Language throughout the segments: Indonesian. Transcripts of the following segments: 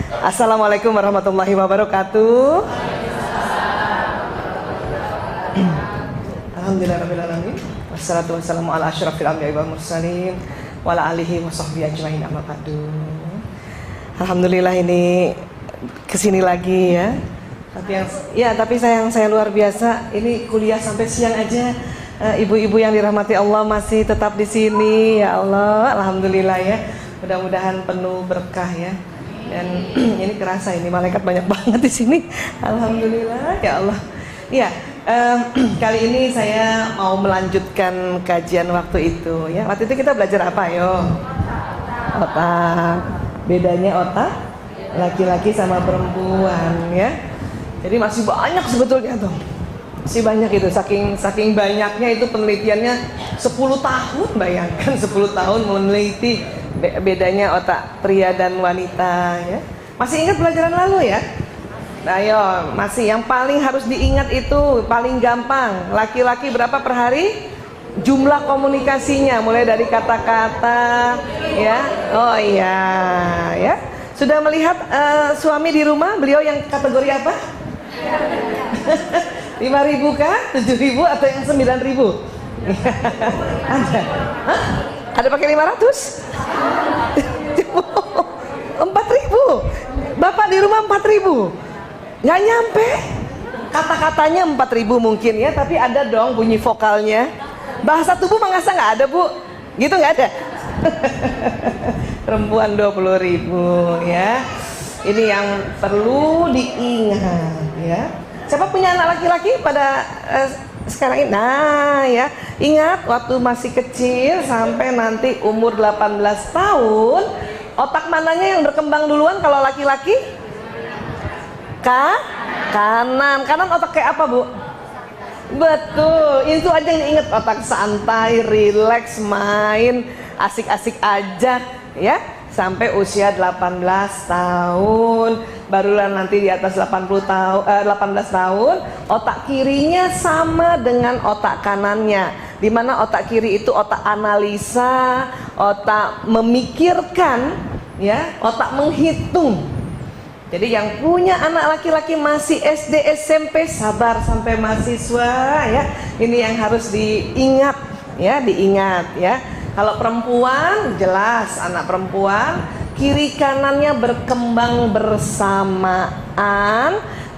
Assalamualaikum warahmatullahi wabarakatuh. Alhamdulillahirrahmanirrahim. Wassalatu wassalamu ala asyrafil anbiya'i wal mursalin wa ala alihi wa sahbihi ajmain amma ba'du. Alhamdulillah ini kesini lagi ya. Tapi saya luar biasa. Ini kuliah sampai siang aja. Ibu-ibu yang dirahmati Allah masih tetap di sini. Ya Allah, alhamdulillah ya. Mudah-mudahan penuh berkah ya. Dan ini kerasa ini malaikat banyak banget di sini. Alhamdulillah ya Allah. Iya, kali ini saya mau melanjutkan kajian waktu itu ya. Waktu itu kita belajar apa yo? Otak. Bedanya otak laki-laki sama perempuan ya. Jadi masih banyak sebetulnya tuh. Masih banyak itu, saking banyaknya itu penelitiannya 10 tahun, bayangkan 10 tahun meneliti bedanya otak pria dan wanita ya. Masih ingat pelajaran lalu ya? Ayo, masih yang paling harus diingat itu paling gampang. Laki-laki berapa per hari? Jumlah komunikasinya mulai dari kata-kata ya. Oh iya ya. Sudah melihat suami di rumah, beliau yang kategori apa? 5.000 kah? 7.000 atau yang 9.000? Ada? Hah? Ada pakai 500? 4.000? Bapak di rumah 4.000? Nggak nyampe? Kata-katanya 4.000 mungkin ya, tapi ada dong bunyi vokalnya. Bahasa tubuh mengasa nggak ada bu? Gitu nggak ada? Perempuan 20.000 ya. Ini yang perlu diingat ya. Siapa punya anak laki-laki pada sekarang ini? Nah ya, ingat waktu masih kecil sampai nanti umur 18 tahun, otak mananya yang berkembang duluan kalau laki-laki? Kanan. Kanan otak kayak apa bu? Betul, itu aja yang diingat. Otak santai, rileks, main, asik-asik aja ya. Sampai usia 18 tahun, barulah nanti di atas 18 tahun, otak kirinya sama dengan otak kanannya. Dimana otak kiri itu otak analisa, otak memikirkan, ya, otak menghitung. Jadi yang punya anak laki-laki masih SD, SMP, sabar sampai mahasiswa, ya. Ini yang harus diingat, ya, diingat, ya. Kalau perempuan, jelas anak perempuan kiri kanannya berkembang bersamaan,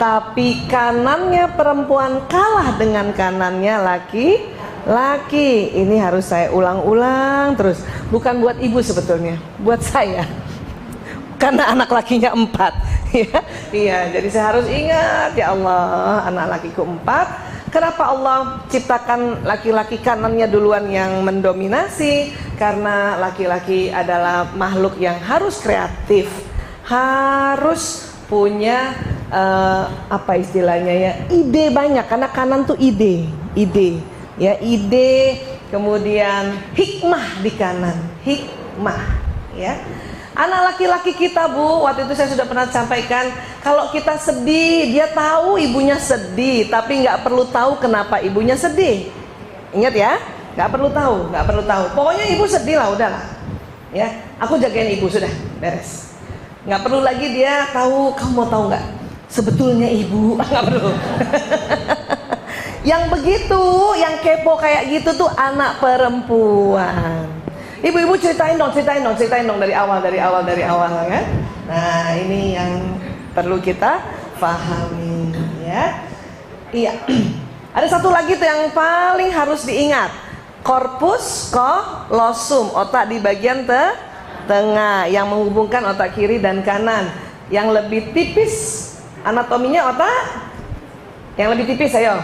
tapi kanannya perempuan kalah dengan kanannya laki-laki. Ini harus saya ulang-ulang terus. Bukan buat ibu sebetulnya, buat saya. Karena anak lakinya 4 ya. Iya, jadi saya harus ingat, ya Allah, anak lakiku 4. Kenapa Allah ciptakan laki-laki kanannya duluan yang mendominasi? Karena laki-laki adalah makhluk yang harus kreatif, harus punya apa istilahnya ya, ide banyak. Karena kanan tuh ide ya, ide, kemudian hikmah di kanan, hikmah ya. Anak laki-laki kita bu, waktu itu saya sudah pernah sampaikan, kalau kita sedih, dia tahu ibunya sedih, tapi nggak perlu tahu kenapa ibunya sedih. Ingat ya, nggak perlu tahu. Pokoknya ibu sedih lah, udahlah. Ya, aku jagain ibu sudah, beres. Nggak perlu lagi dia tahu. Kamu mau tahu nggak? Sebetulnya ibu nggak perlu. Yang begitu, yang kepo kayak gitu tuh anak perempuan. Ibu-ibu ceritain dong dari awal kan. Nah, ini yang perlu kita pahami ya. Iya. Ada satu lagi tuh yang paling harus diingat. Corpus callosum, otak di bagian tengah yang menghubungkan otak kiri dan kanan. Yang lebih tipis anatominya otak yang lebih tipis, ayo.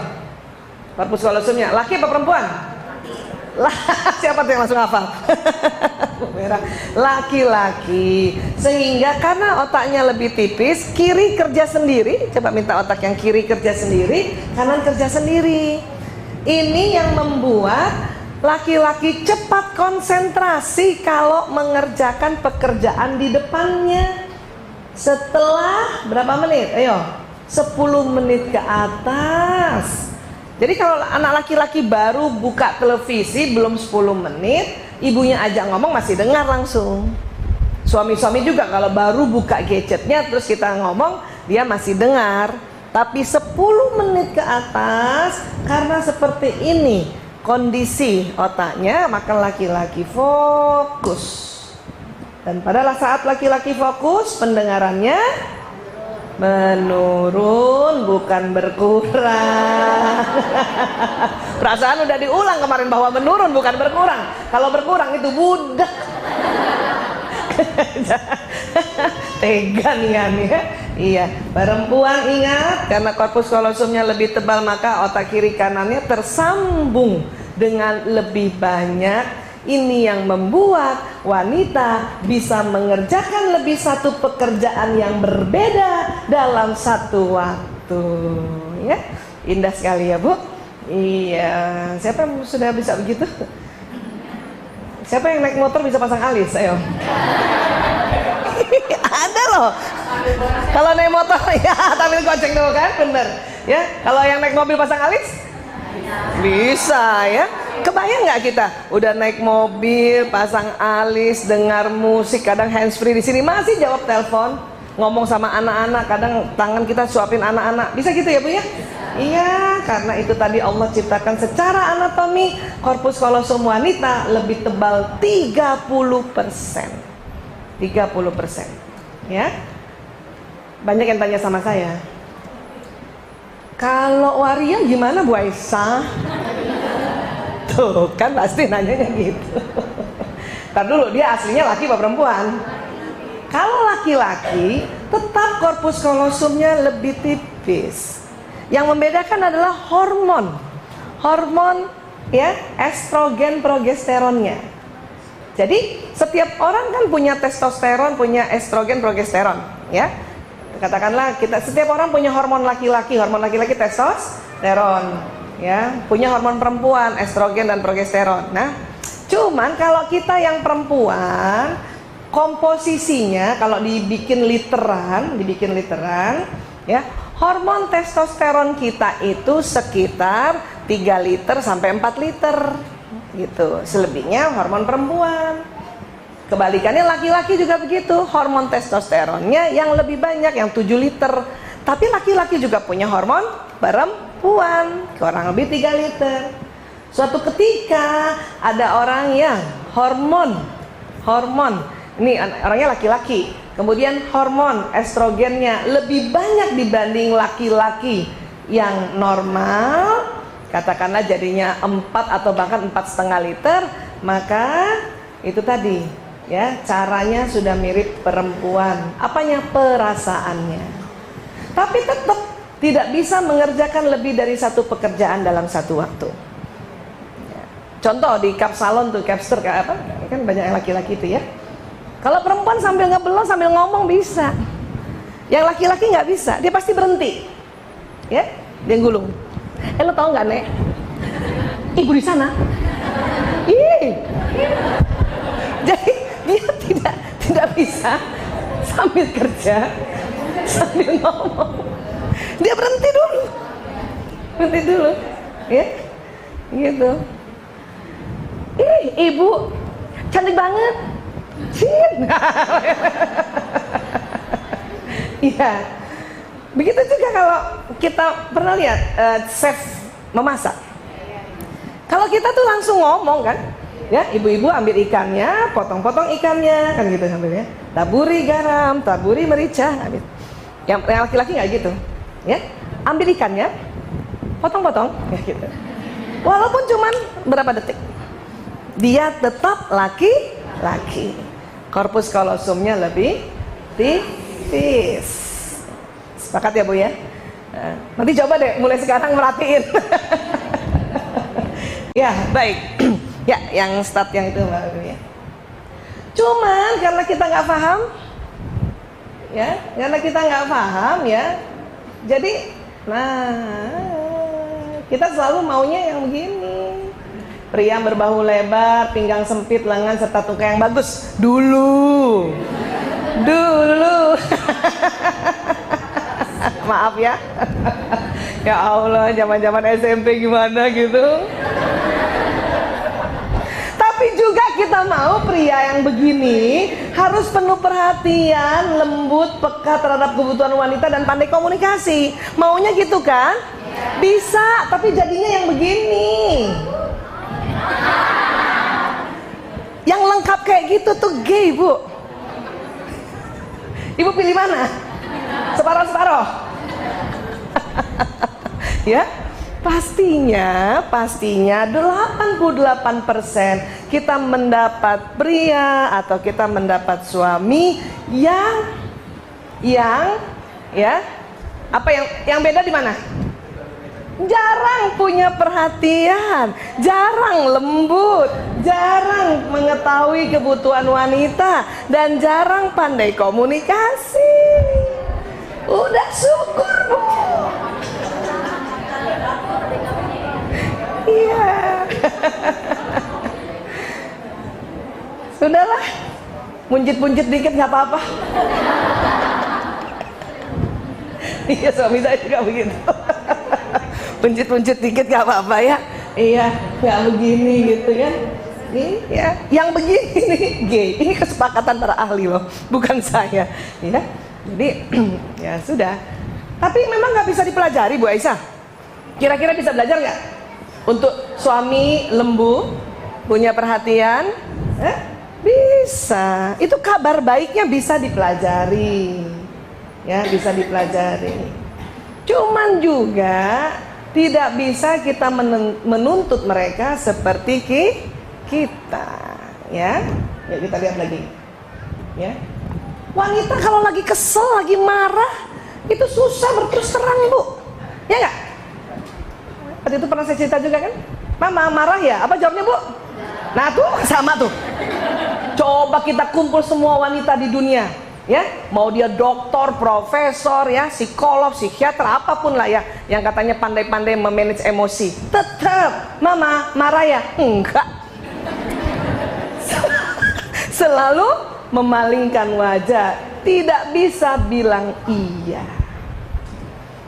Corpus callosumnya laki apa perempuan? Lah, siapa tuh yang langsung hafal? Laki-laki. Sehingga karena otaknya lebih tipis, kiri kerja sendiri. Coba minta otak yang kiri kerja sendiri, kanan kerja sendiri. Ini yang membuat laki-laki cepat konsentrasi kalau mengerjakan pekerjaan di depannya. Setelah berapa menit? Ayo, 10 menit ke atas. Jadi kalau anak laki-laki baru buka televisi belum 10 menit, ibunya ajak ngomong masih dengar langsung. Suami-suami juga kalau baru buka gadgetnya terus kita ngomong, dia masih dengar. Tapi 10 menit ke atas, karena seperti ini kondisi otaknya, maka laki-laki fokus. Dan pada saat laki-laki fokus, pendengarannya menurun, bukan berkurang. Perasaan udah diulang kemarin bahwa menurun bukan berkurang. Kalau berkurang itu budak. Tega nih ya. Iya, perempuan ingat, karena korpus kolosumnya lebih tebal maka otak kiri kanannya tersambung dengan lebih banyak. Ini yang membuat wanita bisa mengerjakan lebih satu pekerjaan yang berbeda dalam satu waktu. Ya, indah sekali ya Bu. Iya, siapa yang sudah bisa begitu? Siapa yang naik motor bisa pasang alis? Ayo. Ada loh. Kalau naik motor ya sambil goceng dulu kan, bener. Ya, kalau yang naik mobil pasang alis bisa ya. Kebayang nggak kita udah naik mobil, pasang alis, dengar musik, kadang handsfree di sini masih jawab telepon, ngomong sama anak-anak, kadang tangan kita suapin anak-anak. Bisa gitu ya Bu ya? Iya, karena itu tadi Allah ciptakan secara anatomi korpus kolosum wanita lebih tebal 30%. 30%. Ya. Banyak yang tanya sama saya, kalau waria gimana Bu Aisyah? Tuh kan pasti nanyanya gitu. Ntar dulu, dia aslinya laki apa perempuan? Kalau laki-laki tetap korpus kolosumnya lebih tipis. Yang membedakan adalah hormon ya, estrogen progesteronnya. Jadi setiap orang kan punya testosteron, punya estrogen progesteron ya. Katakanlah kita, setiap orang punya hormon laki-laki testosteron ya, punya hormon perempuan estrogen dan progesteron. Nah, cuman kalau kita yang perempuan, komposisinya kalau dibikin literan ya, hormon testosteron kita itu sekitar 3 liter sampai 4 liter gitu. Selebihnya hormon perempuan. Kebalikannya laki-laki juga begitu, hormon testosteronnya yang lebih banyak, yang 7 liter. Tapi laki-laki juga punya hormon perempuan, kurang lebih 3 liter. Suatu ketika ada orang yang hormon, ini orangnya laki-laki, kemudian hormon estrogennya lebih banyak dibanding laki-laki yang normal, katakanlah jadinya 4 atau bahkan 4,5 liter, maka itu tadi ya, caranya sudah mirip perempuan. Apanya? Perasaannya. Tapi tetap tidak bisa mengerjakan lebih dari satu pekerjaan dalam satu waktu. Contoh di kapsalon tuh, capster kayak apa? Kan banyak yang laki-laki itu ya. Kalau perempuan sambil ngebelot sambil ngomong bisa. Yang laki-laki nggak bisa, dia pasti berhenti. Ya, dia gulung. Lo tau nggak Nek? Ibu di sana. Ih. Jadi dia tidak bisa sambil kerja sambil ngomong. Dia berhenti dulu, ya, gitu. Ih, ibu cantik banget, Cin. Iya, begitu juga kalau kita pernah lihat chef memasak. Kalau kita tuh langsung ngomong kan. Ya, ibu-ibu ambil ikannya, potong-potong ikannya, kan gitu sambilnya. Taburi garam, taburi merica, ambil. Yang laki-laki nggak gitu, ya. Ambil ikannya, potong-potong, ya gitu. Walaupun cuman berapa detik, dia tetap laki-laki. Korpus kolosumnya lebih tipis. Sepakat ya Bu ya? Nanti coba deh, mulai sekarang merhatiin. Ya, baik. Ya, yang start yang itu Mbak ya. Cuman karena kita nggak paham, ya, jadi, kita selalu maunya yang begini. Pria berbahu lebar, pinggang sempit, lengan serta tungkai yang bagus. Dulu. Maaf ya. Ya Allah, zaman-zaman SMP gimana gitu. Tapi juga kita mau pria yang begini Harus penuh perhatian, lembut, peka terhadap kebutuhan wanita dan pandai komunikasi. Maunya gitu kan? Bisa, tapi jadinya yang begini. Yang lengkap kayak gitu tuh gay, Bu. Ibu pilih mana? Separoh-separoh. Ya, pastinya 88% kita mendapat pria atau kita mendapat suami yang ya, apa yang beda di mana? Jarang punya perhatian, jarang lembut, jarang mengetahui kebutuhan wanita, dan jarang pandai komunikasi. Udah syukur, Bu. Iya. Sudahlah, punjit-punjit dikit nggak apa-apa. Iya, suami saya juga begitu. Punjit-punjit dikit nggak apa-apa ya. Iya, nggak begini gitu kan. Iya, yang begini nih gay. Ini kesepakatan para ahli loh, bukan saya. Ya, jadi ya sudah. Tapi memang nggak bisa dipelajari, Bu Aisyah. Kira-kira bisa belajar nggak? Untuk suami lembu, punya perhatian, bisa. Itu kabar baiknya bisa dipelajari, ya bisa dipelajari. Cuman juga tidak bisa kita menuntut mereka seperti kita, ya. Ya kita lihat lagi, ya. Wanita kalau lagi kesel, lagi marah, itu susah berterus terang, Bu, ya nggak? Waktu itu pernah saya cerita juga kan, Mama marah ya, apa jawabnya, Bu? Nah tuh sama tuh. Coba kita kumpul semua wanita di dunia, ya, mau dia dokter, profesor, ya, psikolog, psikiater, apapun lah ya, yang katanya pandai-pandai memanage emosi, tetap Mama marah ya? Enggak. Selalu memalingkan wajah, tidak bisa bilang iya.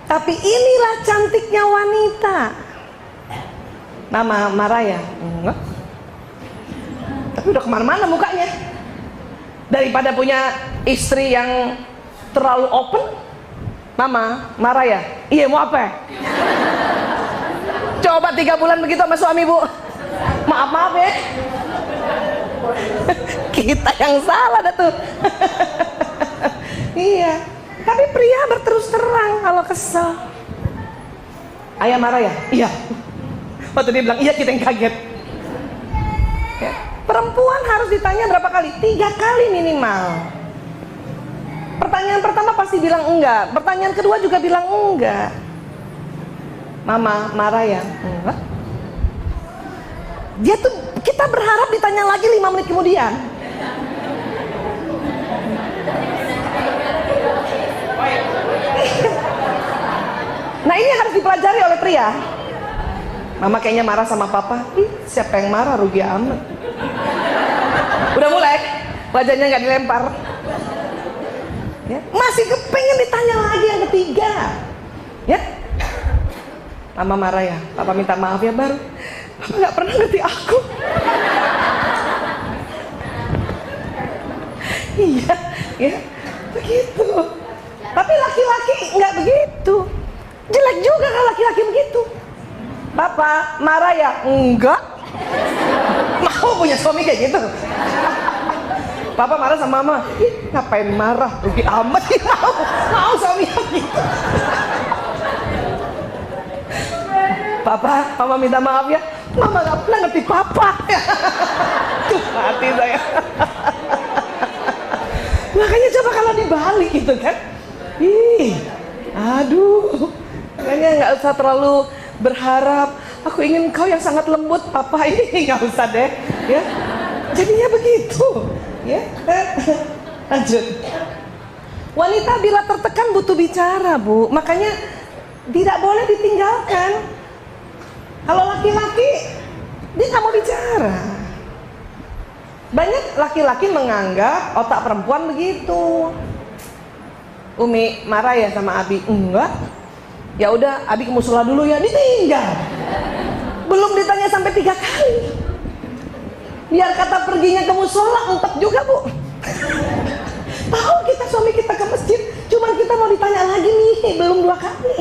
Tapi inilah cantiknya wanita. Mama marah ya? Enggak. Tapi udah kemana-mana mukanya. Daripada punya istri yang terlalu open, Mama marah ya? Iya, mau apa? Coba 3 bulan begitu sama suami, Bu. Maaf ya. Kita yang salah dah tuh. Iya. Tapi pria berterus terang kalau kesel. Ayah marah ya? Iya. Waktu dia bilang iya, kita yang kaget. Ya. Perempuan harus ditanya berapa kali? 3 kali minimal. Pertanyaan pertama pasti bilang enggak. Pertanyaan kedua juga bilang enggak. Mama marah ya? Enggak. Dia tuh, kita berharap ditanya lagi 5 menit kemudian. Nah ini harus dipelajari oleh pria. Mama kayaknya marah sama papa. Siapa yang marah, rugi amat. Udah mulai, wajahnya nggak dilempar. Ya, masih kepengen ditanya lagi yang ketiga. Ya, Mama marah ya, papa minta maaf ya, baru. Papa nggak pernah ngerti aku. Iya, ya, begitu. Tapi laki-laki nggak begitu. Jelek juga kalau laki-laki begitu. Papa marah ya? Enggak. Mau punya suami kayak gitu? Papa marah sama Mama. Ih, ngapain marah? Rugi amat. Mau suami yang gitu. Papa, Mama minta maaf ya. Mama gak pernah ngerti Papa. Tuh hati saya. Makanya coba kalau dibalik gitu kan. Ih, aduh. Makanya nggak usah terlalu berharap. Aku ingin kau yang sangat lembut, Papa. Ini nggak usah deh, ya. Jadinya begitu, ya. Lanjut. Wanita bila tertekan butuh bicara, Bu. Makanya tidak boleh ditinggalkan. Kalau laki-laki, dia nggak mau bicara. Banyak laki-laki menganggap otak perempuan begitu. Umi marah ya sama Abi? Enggak. Ya udah, Abi ke musola dulu ya, ditinggal. Belum ditanya sampai 3 kali. Biar kata perginya ke musola, entek juga, Bu. Tahu kita suami kita ke masjid, cuman kita mau ditanya lagi nih, belum 2 kali.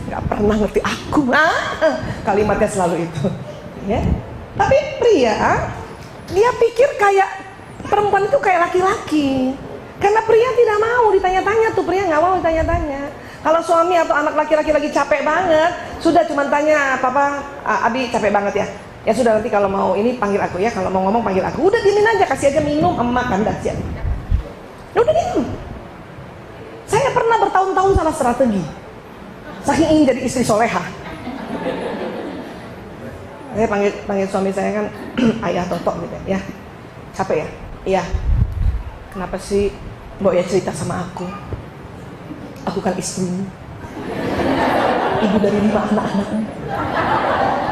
Gak pernah ngerti aku. Kalimatnya selalu itu. Ya. Tapi pria, dia pikir kayak perempuan itu kayak laki-laki. Karena pria tidak mau ditanya-tanya tuh, pria nggak mau ditanya-tanya. Kalau suami atau anak laki-laki lagi capek banget, sudah cuma tanya, papa, Abi capek banget ya. Ya sudah, nanti kalau mau ini panggil aku ya, kalau mau ngomong panggil aku. Udah diemin aja, kasih aja minum, makan, dah siap. Udah diem. Saya pernah bertahun-tahun salah strategi, saking ingin jadi istri soleha. Saya panggil suami saya kan ayah Toto gitu ya. Capek ya? Iya. Kenapa sih Mbok ya cerita sama aku? Aku kan istrimu, ibu dari 5 anak-anakmu,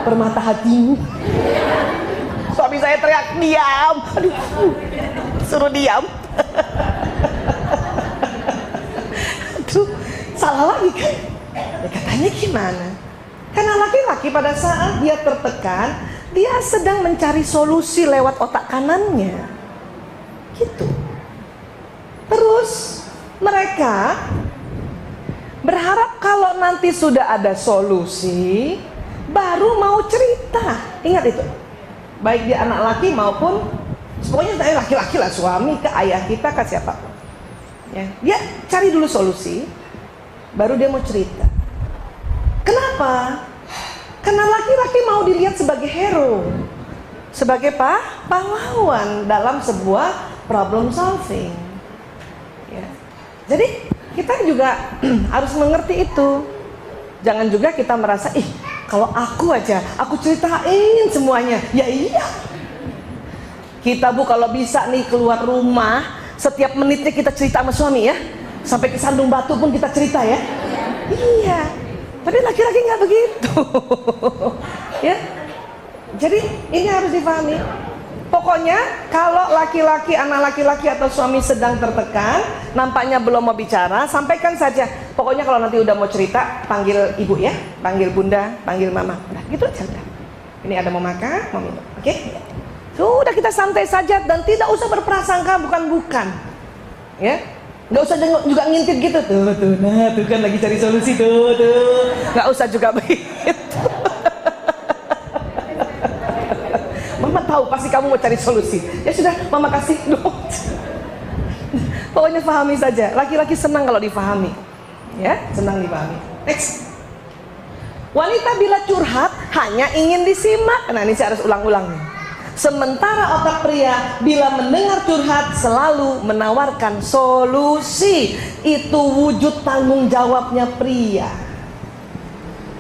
permata hatimu. Suami saya teriak, diam. Aduh, suruh diam. Aduh, salah lagi kan? Ya, katanya gimana? Karena laki-laki pada saat dia tertekan, dia sedang mencari solusi lewat otak kanannya. Gitu. Terus mereka berharap kalau nanti sudah ada solusi, baru mau cerita. Ingat itu. Baik dia anak laki maupun, pokoknya saya laki-laki lah, suami ke ayah kita ke siapa. Ya, dia cari dulu solusi, baru dia mau cerita. Kenapa? Karena laki-laki mau dilihat sebagai hero, sebagai pahlawan dalam sebuah problem solving. Ya. Jadi kita juga harus mengerti itu. Jangan juga kita merasa, kalau aku aja, aku ceritain semuanya. Ya iya. Kita Bu kalau bisa nih keluar rumah, setiap menitnya kita cerita sama suami ya. Sampai ke Sandung Batu pun kita cerita ya. Iya. Tapi laki-laki nggak begitu. Ya. Jadi ini harus dipahami. Pokoknya kalau laki-laki, anak laki-laki atau suami sedang tertekan, nampaknya belum mau bicara, sampaikan saja. Pokoknya kalau nanti udah mau cerita, panggil ibu ya, panggil bunda, panggil mama. Udah, gitu aja udah. Ini ada mau makan, mau minum. Oke? Sudah, kita santai saja dan tidak usah berprasangka bukan-bukan. Ya? Nggak usah juga ngintip gitu tuh, nah tuh kan lagi cari solusi tuh. Nggak usah juga begitu. Mama tahu pasti kamu mau cari solusi. Ya sudah, mama kasih dong. Pokoknya pahami saja. Laki-laki senang kalau dipahami. Ya, senang dipahami. Next. Wanita bila curhat hanya ingin disimak. Nah, ini saya harus ulang-ulang nih. Sementara otak pria bila mendengar curhat selalu menawarkan solusi. Itu wujud tanggung jawabnya pria.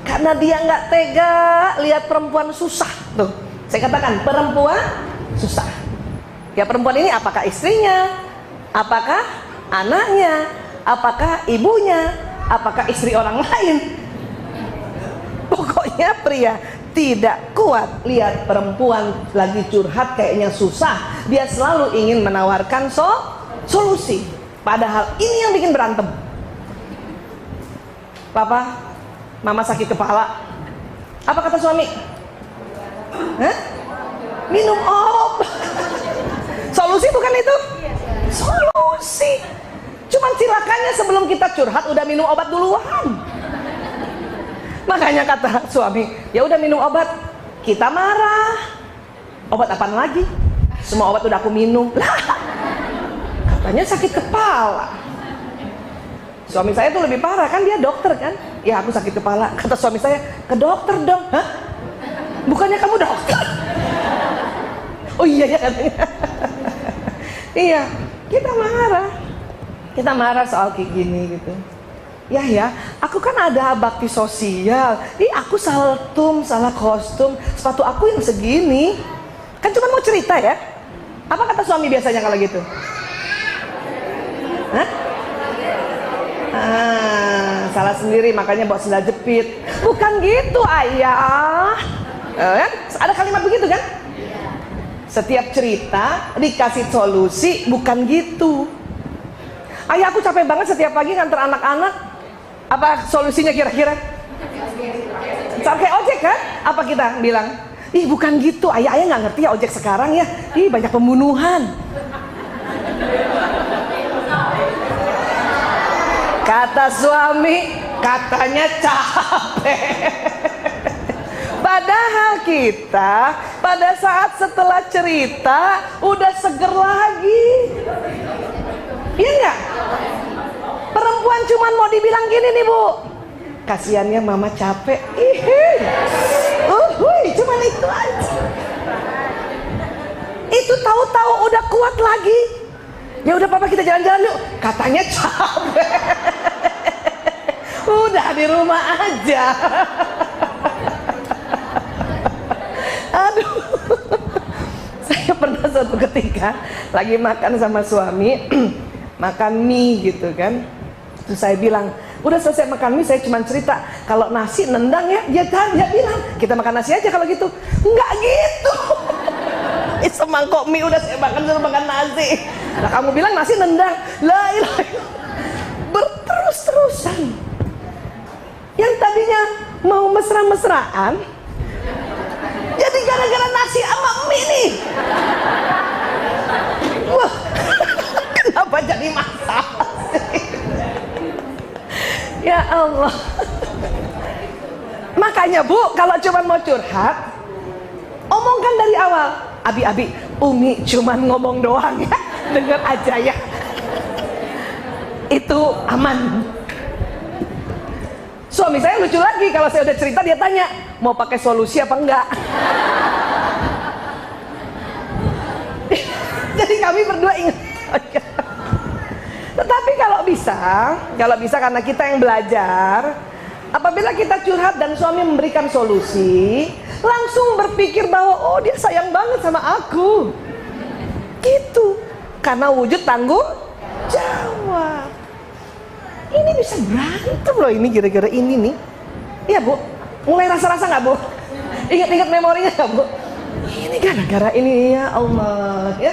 Karena dia nggak tega lihat perempuan susah tuh. Saya katakan perempuan susah. Ya, perempuan ini apakah istrinya, apakah anaknya, apakah ibunya, apakah istri orang lain. Pokoknya pria tidak kuat lihat perempuan lagi curhat kayaknya susah. Dia selalu ingin menawarkan solusi. Padahal ini yang bikin berantem. Papa, mama sakit kepala. Apa kata suami? Hah? Minum obat. Solusi bukan itu? Solusi. Cuman silakannya sebelum kita curhat udah minum obat duluan. Makanya kata suami, ya udah minum obat. Kita marah. Obat apaan lagi? Semua obat udah aku minum. Lah, katanya sakit kepala. Suami saya tuh lebih parah kan, dia dokter kan. Ya aku sakit kepala. Kata suami saya, ke dokter dong. Hah? Bukannya kamu dokter? Oh iya ya katanya. Iya, kita marah. Kita marah soal kayak gini gitu. Ya, aku kan ada bakti sosial. Aku salah salah kostum, sepatu aku yang segini. Kan cuma mau cerita ya. Apa kata suami biasanya kalau gitu? Hah? Salah sendiri makanya bawa sendal jepit. Bukan gitu ayah. Kan? Ada kalimat begitu kan? Setiap cerita dikasih solusi, bukan gitu. Ayah aku capek banget setiap pagi nganter anak-anak. Apa solusinya kira-kira? Sampai ojek kan? Apa kita bilang? Ih bukan gitu, ayah nggak ngerti ya ojek sekarang ya. Ih banyak pembunuhan. Kata suami, katanya capek. Padahal kita pada saat setelah cerita udah seger lagi. Iya nggak? Perempuan cuman mau dibilang gini nih bu, kasihannya mama capek. Cuman itu aja. Itu tahu-tahu udah kuat lagi. Ya udah papa kita jalan-jalan yuk. Katanya capek. Udah di rumah aja. Aduh. Saya pernah suatu ketika lagi makan sama suami, makan mie gitu kan. Terus saya bilang, udah selesai makan mie, saya cuma cerita kalau nasi nendang ya, dia bilang kita makan nasi aja kalau gitu. Enggak gitu. Semangkok mie udah saya makan, suruh makan nasi. Nah kamu bilang nasi nendang. La ilaha illallah. Berterus-terusan. Yang tadinya mau mesra-mesraan, jadi gara-gara nasi sama mie nih. Wah, kenapa jadi masalah sih? Ya Allah. Makanya bu, kalau cuma mau curhat, omongkan dari awal. Abi, Umi cuman ngomong doang ya, denger aja ya. Itu aman. Suami saya lucu lagi, kalau saya udah cerita dia tanya, mau pakai solusi apa enggak? Jadi kami berdua ingat. Tetapi kalau bisa karena kita yang belajar, apabila kita curhat dan suami memberikan solusi, langsung berpikir bahwa oh dia sayang banget sama aku. Gitu. Karena wujud tanggung jawab. Ini bisa berantem loh ini gara-gara ini nih. Iya bu, mulai rasa-rasa gak bu? Ingat-ingat memorinya gak bu? Ini gara-gara ini ya Allah ya.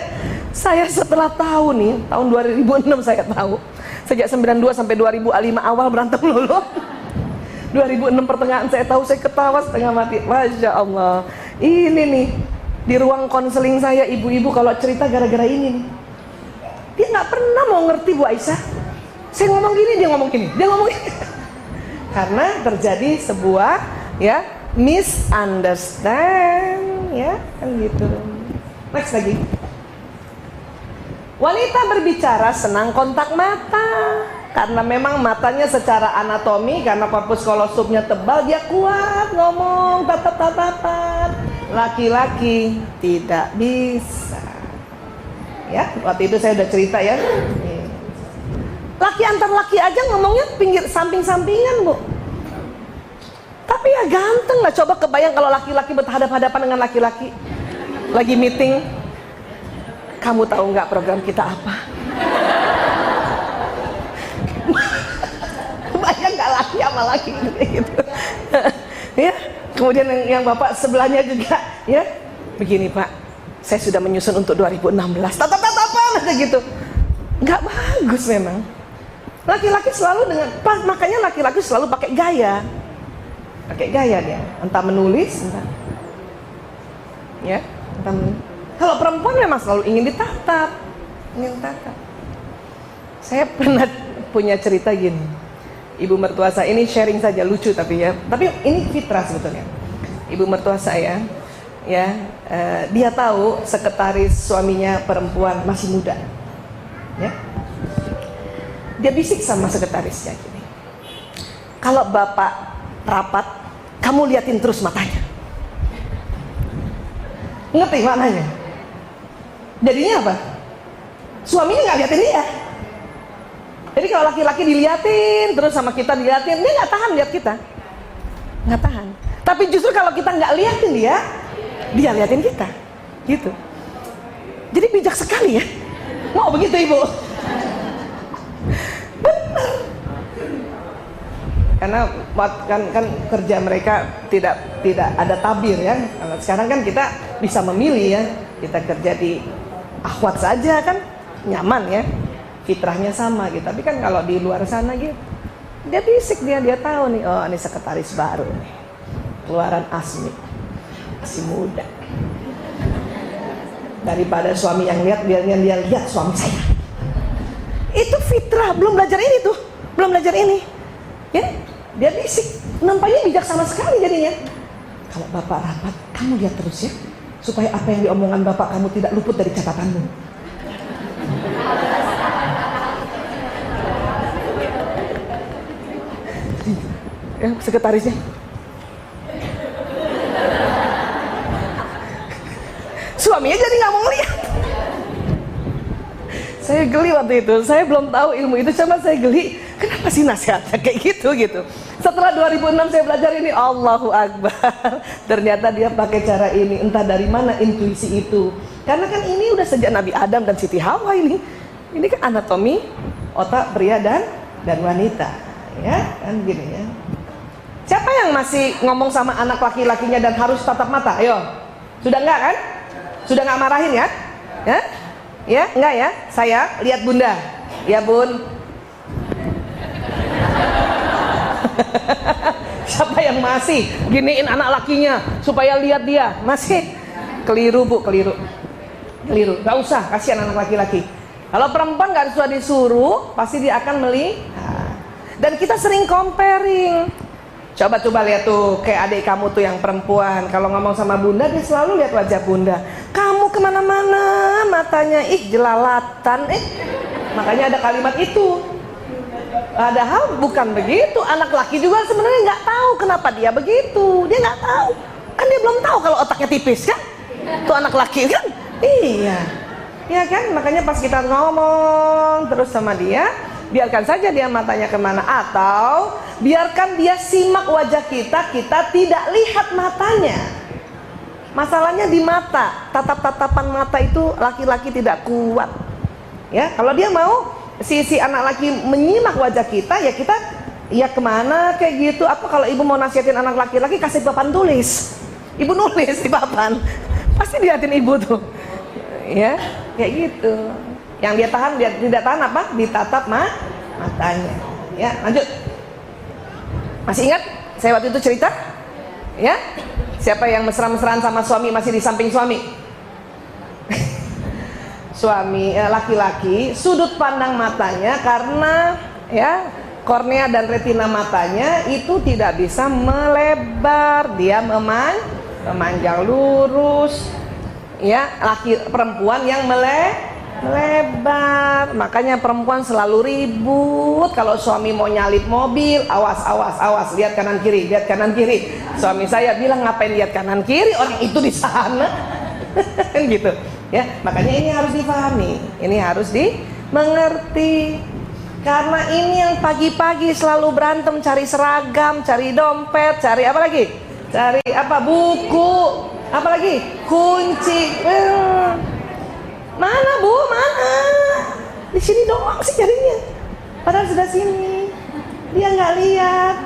Saya setelah tahu nih, tahun 2006 saya tahu. Sejak 92 sampai 2005 awal berantem lulu. 2006 pertengahan saya tahu, saya ketawa setengah mati. Masya Allah. Ini nih, di ruang konseling saya ibu-ibu kalau cerita gara-gara ini nih. Dia gak pernah mau ngerti Bu Aisyah. Saya ngomong gini, dia ngomong gini, dia ngomong gini. Karena terjadi sebuah ya misunderstand ya kan gitu. Next lagi. Wanita berbicara senang kontak mata karena memang matanya secara anatomi, karena korpus kolosumnya tebal, dia kuat ngomong tatap-tatapan. Laki-laki tidak bisa. Ya, waktu itu saya udah cerita ya. Laki antar laki aja ngomongnya pinggir samping-sampingan bu. Tapi ya ganteng lah. Coba kebayang kalau laki-laki berhadapan-hadapan dengan laki-laki lagi meeting. Kamu tahu nggak program kita apa? Kebayang nggak laki sama laki gitu. Ya. Kemudian yang bapak sebelahnya juga ya. Begini pak, saya sudah menyusun untuk 2016. Tatap-tatapan aja gitu. Nggak bagus memang. Laki-laki selalu dengan makanya laki-laki selalu pakai gaya dia, entah menulis, entah menulis. Kalau perempuan memang selalu ingin ditatap. Saya pernah punya cerita gini, ibu mertua saya, ini sharing saja lucu tapi ini fitrah sebetulnya. Ibu mertua saya dia tahu sekretaris suaminya perempuan masih muda, ya. Dia bisik sama sekretarisnya gini, kalau bapak rapat, kamu liatin terus matanya. Ngerti maknanya? Jadinya apa? Suaminya nggak liatin dia. Jadi kalau laki-laki diliatin terus sama kita diliatin, dia nggak tahan lihat kita, nggak tahan. Tapi justru kalau kita nggak liatin dia liatin kita, gitu. Jadi bijak sekali ya. Mau begitu ibu? Benar. Karena kan kerja mereka tidak ada tabir ya. Kalau sekarang kan kita bisa memilih ya. Kita kerja di akhwat saja kan nyaman ya. Fitrahnya sama gitu. Tapi kan kalau di luar sana gitu, dia bisik, dia tahu nih, oh ini sekretaris baru nih, keluaran Asmi. masih muda. Daripada suami yang lihat, biarnya dia lihat suami saya. Itu fitrah, belum belajar ini tuh, belum belajar ini. Ya, dia bisik, nampaknya bijaksana sekali jadinya. Kalau bapak rapat, kamu lihat terus ya, supaya apa yang diomongan bapak kamu tidak luput dari catatanmu. Ya, sekretarisnya. Suaminya jadi nggak mau ngeliat. Saya geli waktu itu, saya belum tahu ilmu itu, cuma saya geli. Kenapa sih nasihatnya kayak gitu? Setelah 2006 saya belajar ini, Allahu Akbar. Ternyata dia pakai cara ini, entah dari mana intuisi itu. Karena kan ini udah sejak Nabi Adam dan Siti Hawa ini. Ini kan anatomi otak pria dan wanita, ya kan gini ya. Siapa yang masih ngomong sama anak laki-lakinya dan harus tatap mata? Ayo, sudah enggak kan? Sudah nggak marahin ya? Ya? Ya, enggak ya? Saya lihat Bunda. Ya, Bun. Siapa yang masih giniin anak lakinya supaya lihat dia? Masih keliru, Bu, keliru. Nggak usah, kasihan anak laki-laki. Kalau perempuan nggak usah disuruh, pasti dia akan melihat. Dan kita sering comparing. Coba lihat tuh, kayak adik kamu tuh yang perempuan, kalau ngomong sama Bunda dia selalu lihat wajah Bunda. Kamu kemana-mana matanya, jelalatan, makanya ada kalimat itu. Padahal bukan begitu. Anak laki juga sebenarnya nggak tahu kenapa dia begitu. Dia nggak tahu, kan dia belum tahu kalau otaknya tipis kan. Tuh anak laki kan, iya kan. Makanya pas kita ngomong terus sama dia, biarkan saja dia matanya kemana, atau biarkan dia simak wajah kita tidak lihat matanya. Masalahnya di mata, tatap-tatapan mata itu laki-laki tidak kuat. Ya, kalau dia mau si anak laki menyimak wajah kita, ya kita ya kemana kayak gitu. Apa kalau ibu mau nasihatin anak laki-laki, kasih papan tulis, ibu nulis di papan, pasti dilihatin ibu tuh. Ya, kayak gitu. Yang dia tahan, dia tidak tahan apa? Ditatap matanya. Ya, lanjut. Masih ingat saya waktu itu cerita? Ya, siapa yang mesra-mesraan sama suami masih di samping suami? Suami laki-laki, sudut pandang matanya karena ya kornea dan retina matanya itu tidak bisa melebar, dia memanjang lurus. Ya, perempuan yang melebar. Makanya perempuan selalu ribut kalau suami mau nyalip mobil. Awas, lihat kanan kiri. Suami saya bilang, ngapain lihat kanan kiri, orang itu di sana. Kan gitu ya. Makanya ini harus dipahami, ini harus dimengerti. Karena ini yang pagi-pagi selalu berantem, cari seragam, cari dompet, cari apa lagi, cari apa, buku, apa lagi, kunci. Mana Bu, mana? Di sini doang sih carinya. Padahal sudah sini. Dia nggak lihat.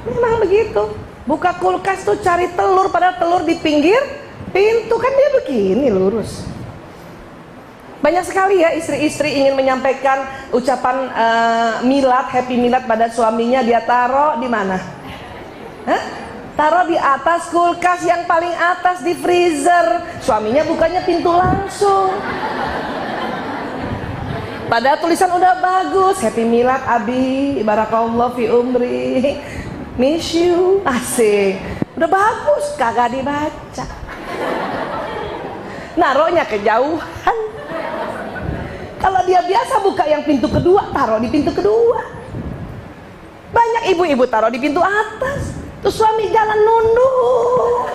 Memang begitu. Buka kulkas tuh cari telur, padahal telur di pinggir pintu, kan dia begini lurus. Banyak sekali ya istri-istri ingin menyampaikan ucapan milad, happy milad pada suaminya, dia taruh di mana? Taruh di atas kulkas yang paling atas di freezer. Suaminya bukanya pintu langsung. Padahal tulisan udah bagus, happy milad Abi, barakallah fi umri, miss you, asik. Udah bagus, kagak dibaca. Naruhnya kejauhan. Kalau dia biasa buka yang pintu kedua, taruh di pintu kedua. Banyak ibu-ibu taruh di pintu atas. Terus suami jalan nunduk.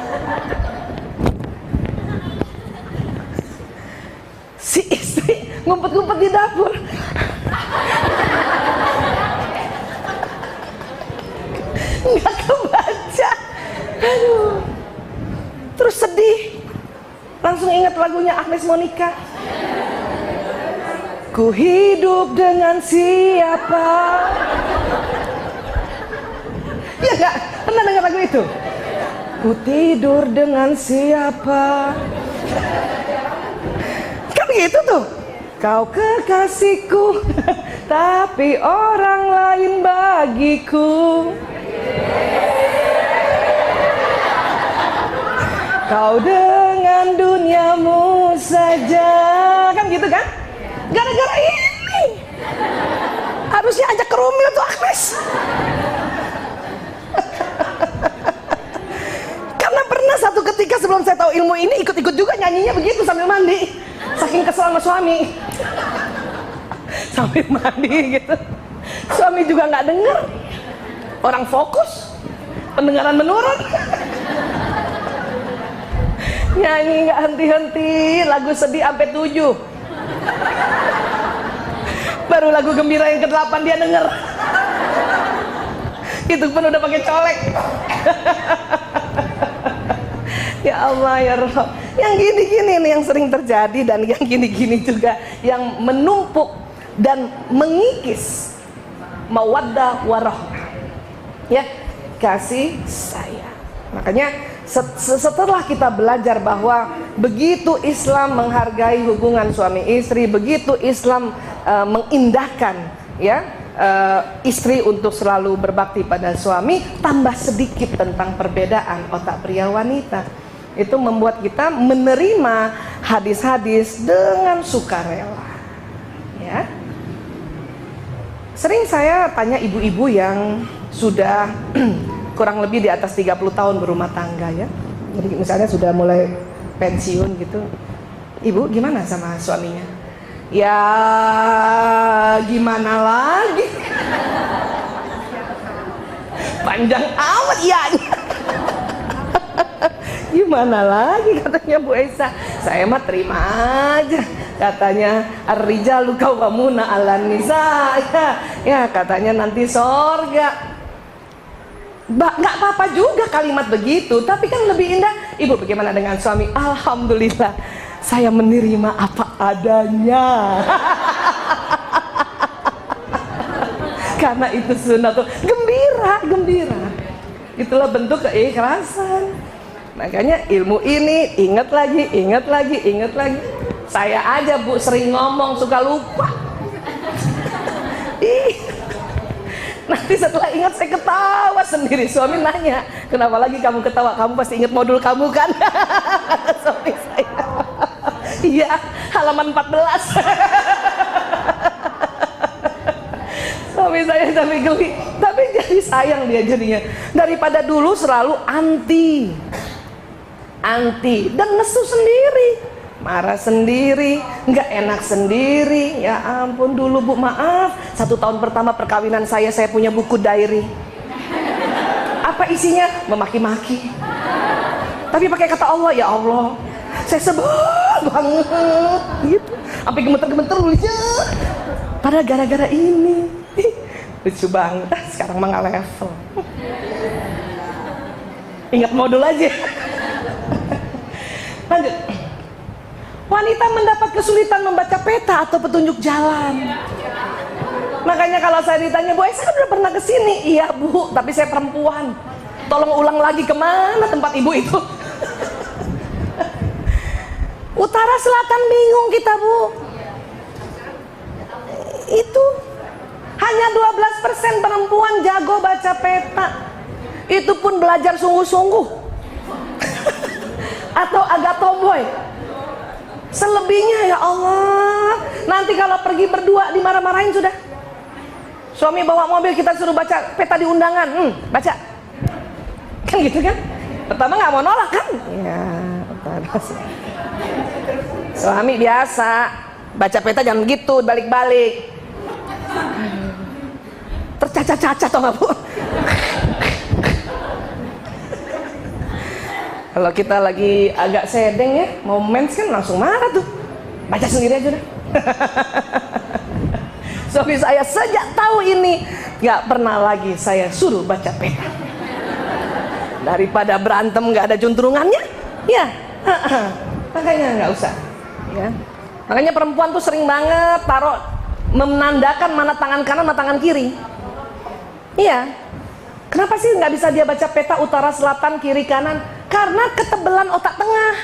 Si istri ngumpet-ngumpet di dapur. Nggak kebaca. Aduh. Terus sedih. Langsung ingat lagunya Agnes Monica. Ku hidup dengan siapa? Ya enggak? Pernah dengar lagu itu? Ku tidur dengan siapa? Kan gitu tuh. Kau kekasihku, tapi orang lain bagiku. kau dengan duniamu saja. Kan gitu kan? Gara-gara ini harusnya ajak ke Romil tuh Agnes. Karena pernah satu ketika sebelum saya tahu ilmu ini, ikut-ikut juga nyanyinya begitu sambil mandi. Saking kesel sama suami. Sambil mandi gitu. Suami juga nggak denger. Orang fokus, pendengaran menurun. Nyanyi nggak henti-henti, lagu sedih sampai 7. Baru lagu gembira yang ke-8 dia denger. Itu pun udah pakai colek. Ya Allah ya Rabb. Yang gini-gini nih yang sering terjadi, dan yang gini-gini juga yang menumpuk dan mengikis mawaddah warahmah. Ya, kasih sayang. Makanya setelah kita belajar bahwa begitu Islam menghargai hubungan suami istri, begitu Islam mengindahkan ya istri untuk selalu berbakti pada suami, tambah sedikit tentang perbedaan otak pria wanita. Itu membuat kita menerima hadis-hadis dengan sukarela. Ya. Sering saya tanya ibu-ibu yang sudah kurang lebih di atas 30 tahun berumah tangga ya. Jadi misalnya sudah mulai pensiun gitu. Ibu gimana sama suaminya? Ya gimana lagi? Panjang amat ya. Gimana lagi katanya Bu Esa. Saya mah terima aja. Katanya ar-rijalu qawwamuna 'alan nisa. Ya katanya nanti sorga. Nggak apa-apa juga kalimat begitu, tapi kan lebih indah. Ibu bagaimana dengan suami? Alhamdulillah, saya menerima apa adanya. Karena itu sunnah tuh, gembira. Itulah bentuk keikhlasan. Makanya ilmu ini ingat lagi. Saya aja Bu sering ngomong suka lupa. Nanti setelah ingat saya ketawa sendiri. Suami nanya, kenapa lagi kamu ketawa? Kamu pasti ingat modul kamu kan? Suami saya, iya, halaman 14. Suami saya sampai geli. Tapi jadi sayang dia jadinya. Daripada dulu selalu anti dan nesu sendiri, marah sendiri, nggak enak sendiri. Ya ampun, dulu Bu maaf, 1 tahun pertama perkawinan saya punya buku diary. Apa isinya? Memaki-maki. Tapi pakai kata Allah, ya Allah, saya sebel banget gitu. Sampai gemeter-gemeter nulisnya. Padahal gara-gara ini. Lucu banget. Sekarang mah nggak level. Ingat modul aja. Lanjut. Wanita mendapat kesulitan membaca peta atau petunjuk jalan. Makanya kalau saya ditanya, Bu Esa kan udah pernah kesini. Iya Bu, tapi saya perempuan. Tolong ulang lagi, kemana tempat ibu itu? Utara selatan bingung kita Bu. Itu hanya 12% perempuan jago baca peta. Itu pun belajar sungguh-sungguh. Atau agak tomboy. Selebihnya ya Allah, nanti kalau pergi berdua dimarah-marahin sudah. Suami bawa mobil, kita suruh baca peta di undangan, baca. Kan gitu kan? Pertama nggak mau nolak kan? Ya, suami biasa baca peta jangan gitu, balik-balik. Tercaca-caca tau nggak Bu? Kalau kita lagi agak sedeng ya, mau mens kan langsung marah tuh. Baca sendiri aja deh. Suami saya sejak tahu ini nggak pernah lagi saya suruh baca peta. Daripada berantem nggak ada juntrungannya, ya makanya nggak usah. Ya. Makanya perempuan tuh sering banget taruh menandakan mana tangan kanan, mana tangan kiri. Iya. Kenapa sih nggak bisa dia baca peta utara, selatan, kiri, kanan? Karena ketebalan otak tengah.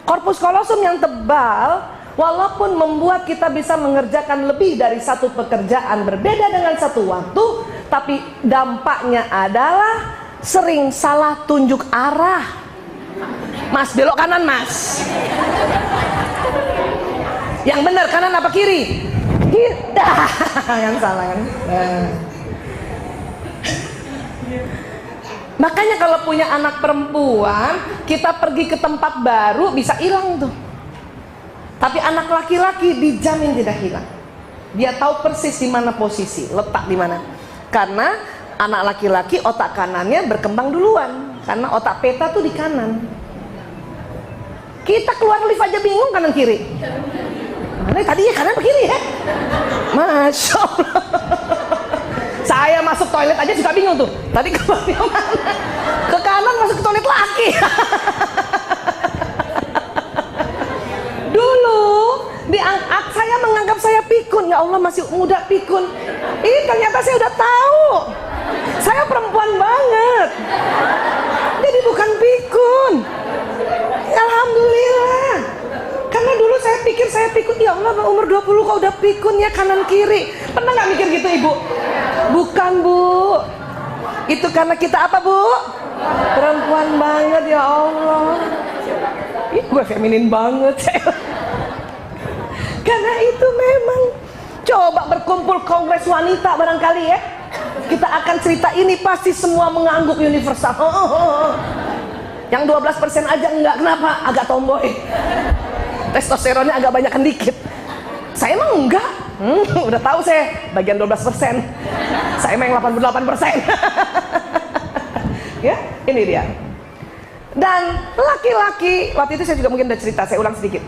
Korpus kolosum yang tebal, walaupun membuat kita bisa mengerjakan lebih dari satu pekerjaan berbeda dengan satu waktu, tapi dampaknya adalah sering salah tunjuk arah. Mas, belok kanan mas. Yang benar kanan apa kiri? Kita yang salah kan. Makanya kalau punya anak perempuan, kita pergi ke tempat baru bisa hilang tuh. Tapi anak laki-laki dijamin tidak hilang. Dia tahu persis di mana posisi, letak di mana. Karena anak laki-laki otak kanannya berkembang duluan. Karena otak peta tuh di kanan. Kita keluar lift aja bingung kanan kiri. Mana tadi ya kanan apa kiri ya? Masya Allah. Saya masuk toilet aja juga bingung tuh. Tadi keluar di mana? Ke kanan masuk ke toilet laki. Dulu saya menganggap saya pikun. Ya Allah masih muda pikun. Ih ternyata saya udah tahu. Saya perempuan banget. Jadi bukan pikun. Alhamdulillah. Karena dulu saya pikir saya pikun. Ya Allah umur 20 kok udah pikun ya kanan kiri. Pernah gak mikir gitu ibu? Bukan bu. Itu karena kita apa bu? Perempuan banget ya Allah. Ih gue feminin banget. Karena itu memang. Coba berkumpul kongres wanita barangkali ya. Kita akan cerita ini pasti semua mengangguk universal. Yang 12% aja enggak, kenapa? Agak tomboy. Testosteronnya agak banyakan dikit. Saya emang enggak. Udah tahu saya bagian 12%. Saya emang 88%. Ya, ini dia. Dan laki-laki, waktu itu saya juga mungkin udah cerita, saya ulang sedikit.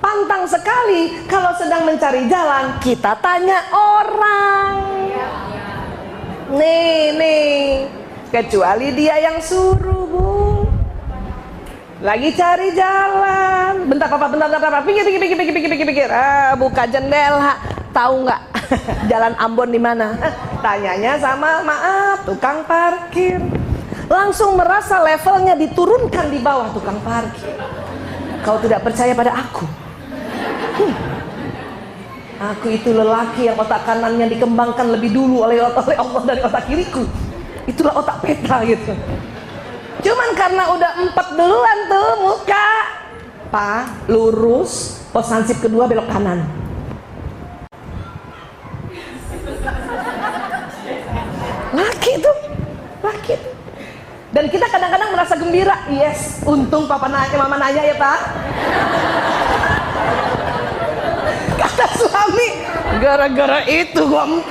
Pantang sekali kalau sedang mencari jalan, kita tanya orang. Nih, kecuali dia yang suruh bu. Lagi cari jalan. Bentar papa, pikir. Buka jendela. Tahu nggak jalan Ambon di mana? Tanyanya sama maaf tukang parkir. Langsung merasa levelnya diturunkan di bawah tukang parkir. Kau tidak percaya pada aku? Aku itu lelaki yang otak kanannya dikembangkan lebih dulu oleh Allah dari otak kiriku. Itulah otak peta gitu. Cuman karena udah 4 duluan tuh muka, Pak, lurus, pos hansip kedua belok kanan. Laki tuh. Dan kita kadang-kadang merasa gembira. Yes, untung papa nanya, mama nanya ya Pak. Kata suami, gara-gara itu gua 4.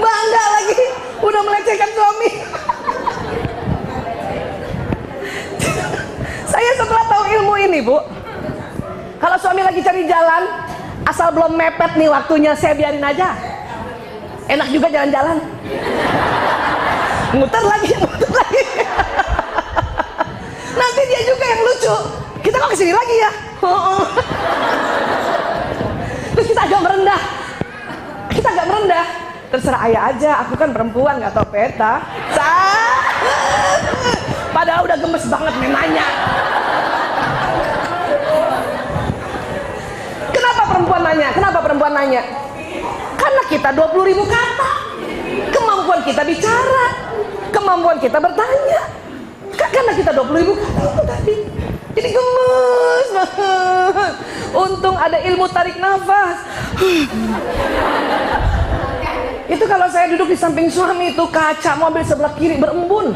Bangga lagi, udah melecehkan suami. Saya setelah tahu ilmu ini bu, kalau suami lagi cari jalan, asal belum mepet nih waktunya, saya biarin aja. Enak juga jalan-jalan. Muter lagi. Nanti dia juga yang lucu. Kita kok kesini lagi ya? Terus kita agak merendah. Terserah ayah aja, aku kan perempuan nggak tahu peta. Padahal udah gemes banget nih nanya. Kenapa perempuan nanya? Karena kita 20.000 kata. Kemampuan kita bicara, kemampuan kita bertanya. Karena kita 20.000 kata itu tadi. Jadi gemes banget. Untung ada ilmu tarik nafas. Itu kalau saya duduk di samping suami itu, kaca mobil sebelah kiri berembun.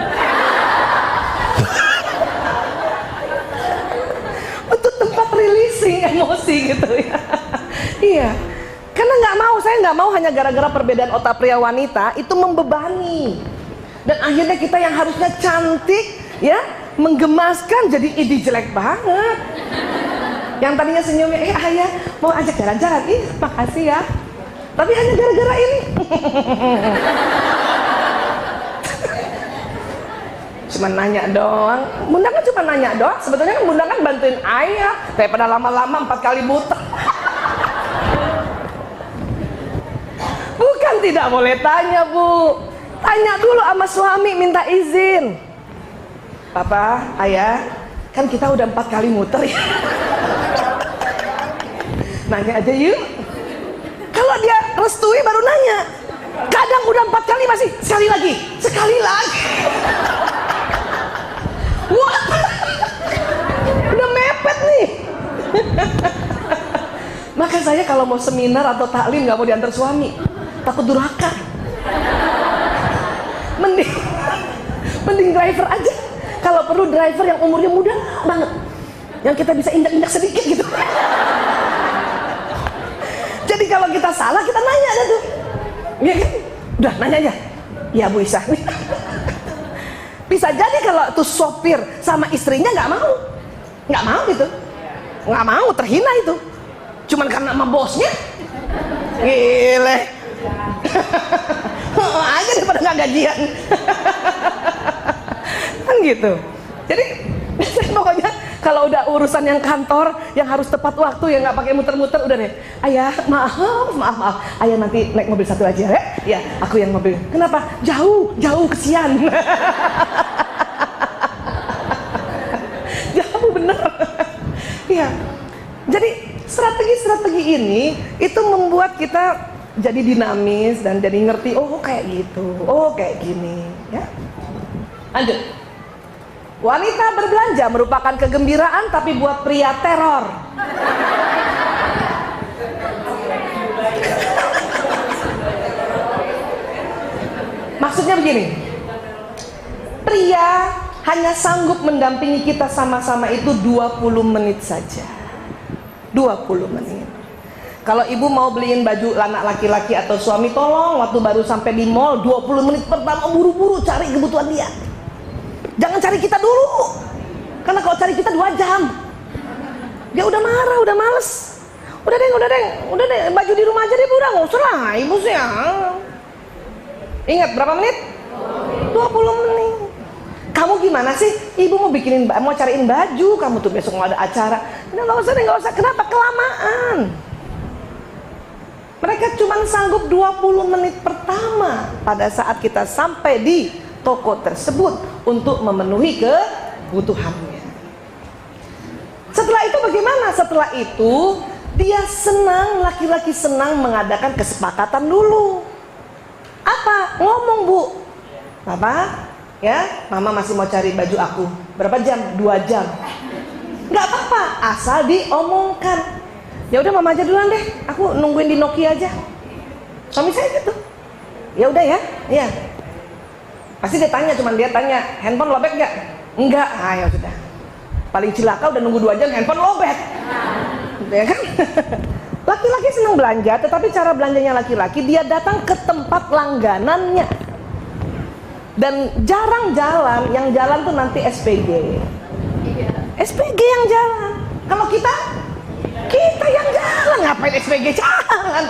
Untuk tempat releasing emosi gitu ya. Iya. Karena saya nggak mau hanya gara-gara perbedaan otak pria wanita itu membebani. Dan akhirnya kita yang harusnya cantik ya, menggemaskan jadi ide jelek banget. Yang tadinya senyumnya, ayah mau ajak jalan-jalan, makasih ya. Tapi hanya gara-gara ini. Cuma nanya doang. Bunda kan cuma nanya doang. Sebetulnya kan Bunda kan bantuin ayah daripada lama-lama 4 kali muter. Bukan tidak boleh tanya bu. Tanya dulu sama suami, minta izin. Papa, ayah, kan kita udah 4 kali muter ya. Nanya aja yuk. Kalau dia restui baru nanya. Kadang udah 4 kali masih sekali lagi. Wah, udah mepet nih. Maka saya kalau mau seminar atau taklim nggak mau diantar suami, takut durhaka. Mending driver aja. Kalau perlu driver yang umurnya muda banget, yang kita bisa injak-injak sedikit gitu. Jadi kalau kita salah, kita nanya aja tuh. Ya kan? Udah nanya aja. Ya Bu Isa. Bisa jadi kalau tuh sopir sama istrinya nggak mau gitu, nggak mau, terhina itu. Cuman karena sama bosnya, gile. Aja daripada nggak gajian. Kan gitu. Jadi pokoknya kalau udah urusan yang kantor yang harus tepat waktu, yang nggak pakai muter-muter, udah deh. Ayah, maaf. Ayah nanti naik mobil satu aja ya. Ya, aku yang mobil. Kenapa? Jauh kesian. Jauh bener. Iya. Jadi strategi ini itu membuat kita jadi dinamis dan jadi ngerti, oh kayak gitu, oh kayak gini, ya. Lanjut. Wanita berbelanja merupakan kegembiraan, tapi buat pria teror. Maksudnya begini, pria hanya sanggup mendampingi kita sama-sama itu 20 menit saja. 20 menit. Kalau ibu mau beliin baju anak laki-laki atau suami, tolong waktu baru sampai di mall 20 menit pertama buru-buru cari kebutuhan dia. Jangan cari kita dulu. Karena kalau cari kita 2 jam, dia udah marah, udah males. Udah deh, baju di rumah aja deh Bu, udah nggak usah lah ibu sih ya. Ingat berapa menit? 20 menit. Kamu gimana sih? Ibu mau cariin baju, kamu tuh besok mau ada acara. Nggak usah. Kenapa? Kelamaan. Mereka cuma sanggup 20 menit pertama pada saat kita sampai di toko tersebut untuk memenuhi kebutuhannya. Setelah itu bagaimana? Setelah itu dia senang, laki-laki senang mengadakan kesepakatan dulu. Apa? Ngomong Bu. Papa, ya, Mama masih mau cari baju aku. Berapa jam? 2 jam. Nggak apa-apa, asal diomongkan. Ya udah Mama aja duluan deh, aku nungguin di Nokia aja. Suami saya gitu. Ya udah ya, iya. Pasti dia tanya, handphone lobet nggak? Enggak. Ya sudah. Paling cilaka udah nunggu 2 jam handphone lobet. Gitu ya kan? Laki-laki senang belanja, tetapi cara belanjanya laki-laki, dia datang ke tempat langganannya. Dan jarang jalan, yang jalan tuh nanti SPG. SPG yang jalan. Kalau kita yang jalan, ngapain SPG jalan?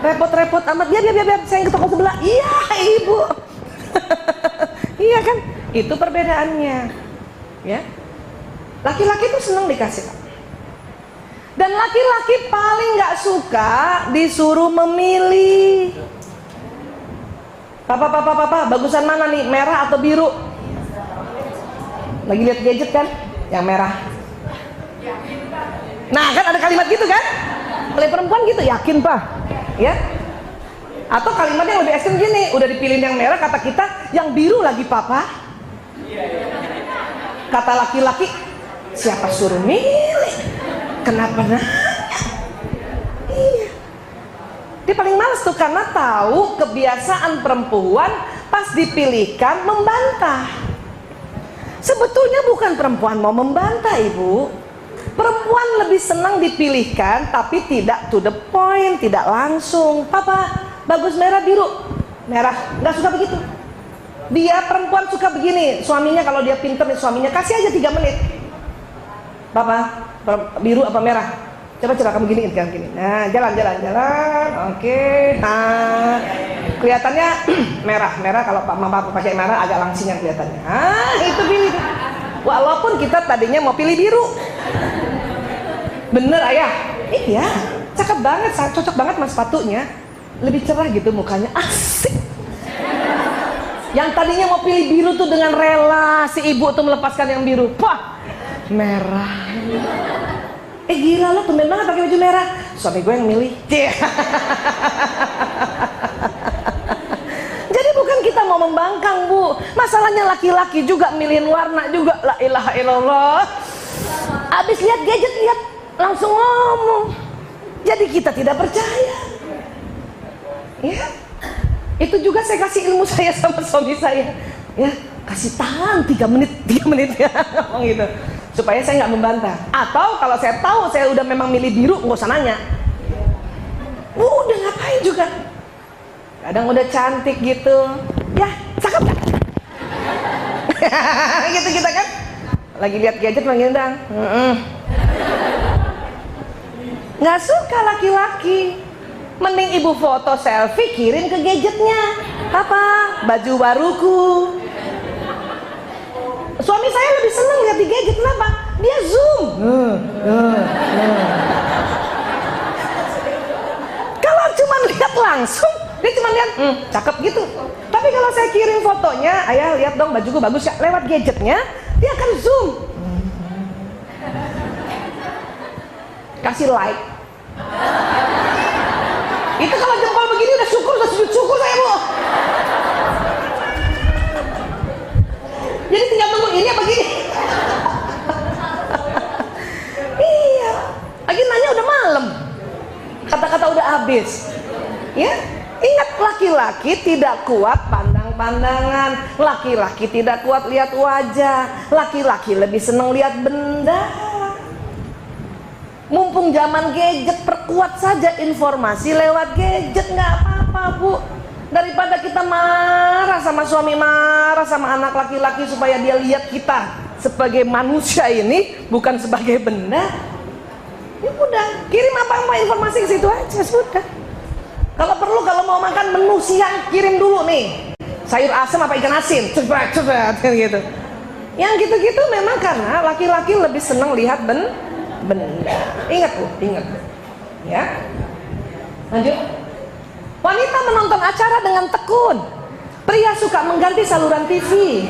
Repot-repot amat. Biar saya ke toko sebelah. Iya ibu. Iya kan? Itu perbedaannya. Ya. Laki-laki tuh senang dikasih. Dan laki-laki paling nggak suka disuruh memilih. Papa, bagusan mana nih? Merah atau biru? Lagi lihat gadget kan? Yang merah. Nah kan ada kalimat gitu kan? Oleh perempuan gitu, yakin Pak? Ya? Atau kalimat yang lebih ekstrem gini, udah dipilih yang merah, kata kita yang biru lagi Papa. Kata laki-laki, siapa suruh milih? Kenapa nanya? Iya. Dia paling males tuh karena tahu kebiasaan perempuan pas dipilihkan membantah. Sebetulnya bukan perempuan mau membantah ibu. Perempuan lebih senang dipilihkan tapi tidak to the point, tidak langsung. Papa, bagus merah biru. Merah, nggak suka begitu. Dia perempuan suka begini, suaminya kalau dia pinter nih suaminya, kasih aja 3 menit. Papa, biru apa merah? Coba kamu giniin kan gini. Nah, jalan. Oke. Nah, kelihatannya merah kalau Pak Mama pakai merah agak langsingan kelihatannya. Itu pilih. Walaupun kita tadinya mau pilih biru. Bener ayah? Iya, cakep banget, cocok banget mas sepatunya. Lebih cerah gitu mukanya, asik. Yang tadinya mau pilih biru tuh dengan rela si ibu tuh melepaskan yang biru. Wah, merah. Gila lo tumben banget pakai baju merah. Suami gue yang milih. Masalahnya laki-laki juga milihin warna juga, la ilaha illallah. Abis lihat gadget, lihat langsung ngomong. Jadi kita tidak percaya. Ya, itu juga saya kasih ilmu saya sama suami saya. Ya, kasih tahan 3 menit ya, ngomong gitu. Supaya saya nggak membantah. Atau kalau saya tahu saya udah memang milih biru, nggak usah nanya. Udah ngapain juga. Kadang udah cantik gitu, ya cakep gak? Gitu kita kan. Lagi lihat gadget manggil dang. Nggak suka laki-laki. Mending ibu foto selfie kirim ke gadgetnya. Apa? Baju baruku. Suami saya lebih seneng lihat di gadget, kenapa? Dia zoom. Kalau cuma lihat langsung, dia cuma lihat, cakep gitu. Tapi kalau saya kirim fotonya, ayah lihat dong bajuku bagus ya, lewat gadgetnya, dia akan zoom. Kasih like. Itu kalau jempol begini udah syukur, udah sujud syukur saya, Bu. Jadi tinggal tunggu ini apa gini. Iya, lagi nanya udah malam, kata-kata udah habis. Ya, ingat, laki-laki tidak kuat pandang-pandangan, laki-laki tidak kuat lihat wajah, laki-laki lebih seneng lihat benda. Mumpung zaman gadget, perkuat saja informasi lewat gadget, nggak apa-apa, Bu. Daripada kita marah sama suami, marah sama anak laki-laki supaya dia lihat kita sebagai manusia ini, bukan sebagai benda. Ya udah, kirim apa-apa informasi ke situ aja, sudah. Kalau perlu, kalau mau makan menu siang, kirim dulu nih, sayur asam apa ikan asin, cepet gitu. Yang gitu-gitu memang karena laki-laki lebih senang lihat benda. Ingat, Bu, ingat. Ya, lanjut. Wanita menonton acara dengan tekun. Pria suka mengganti saluran TV.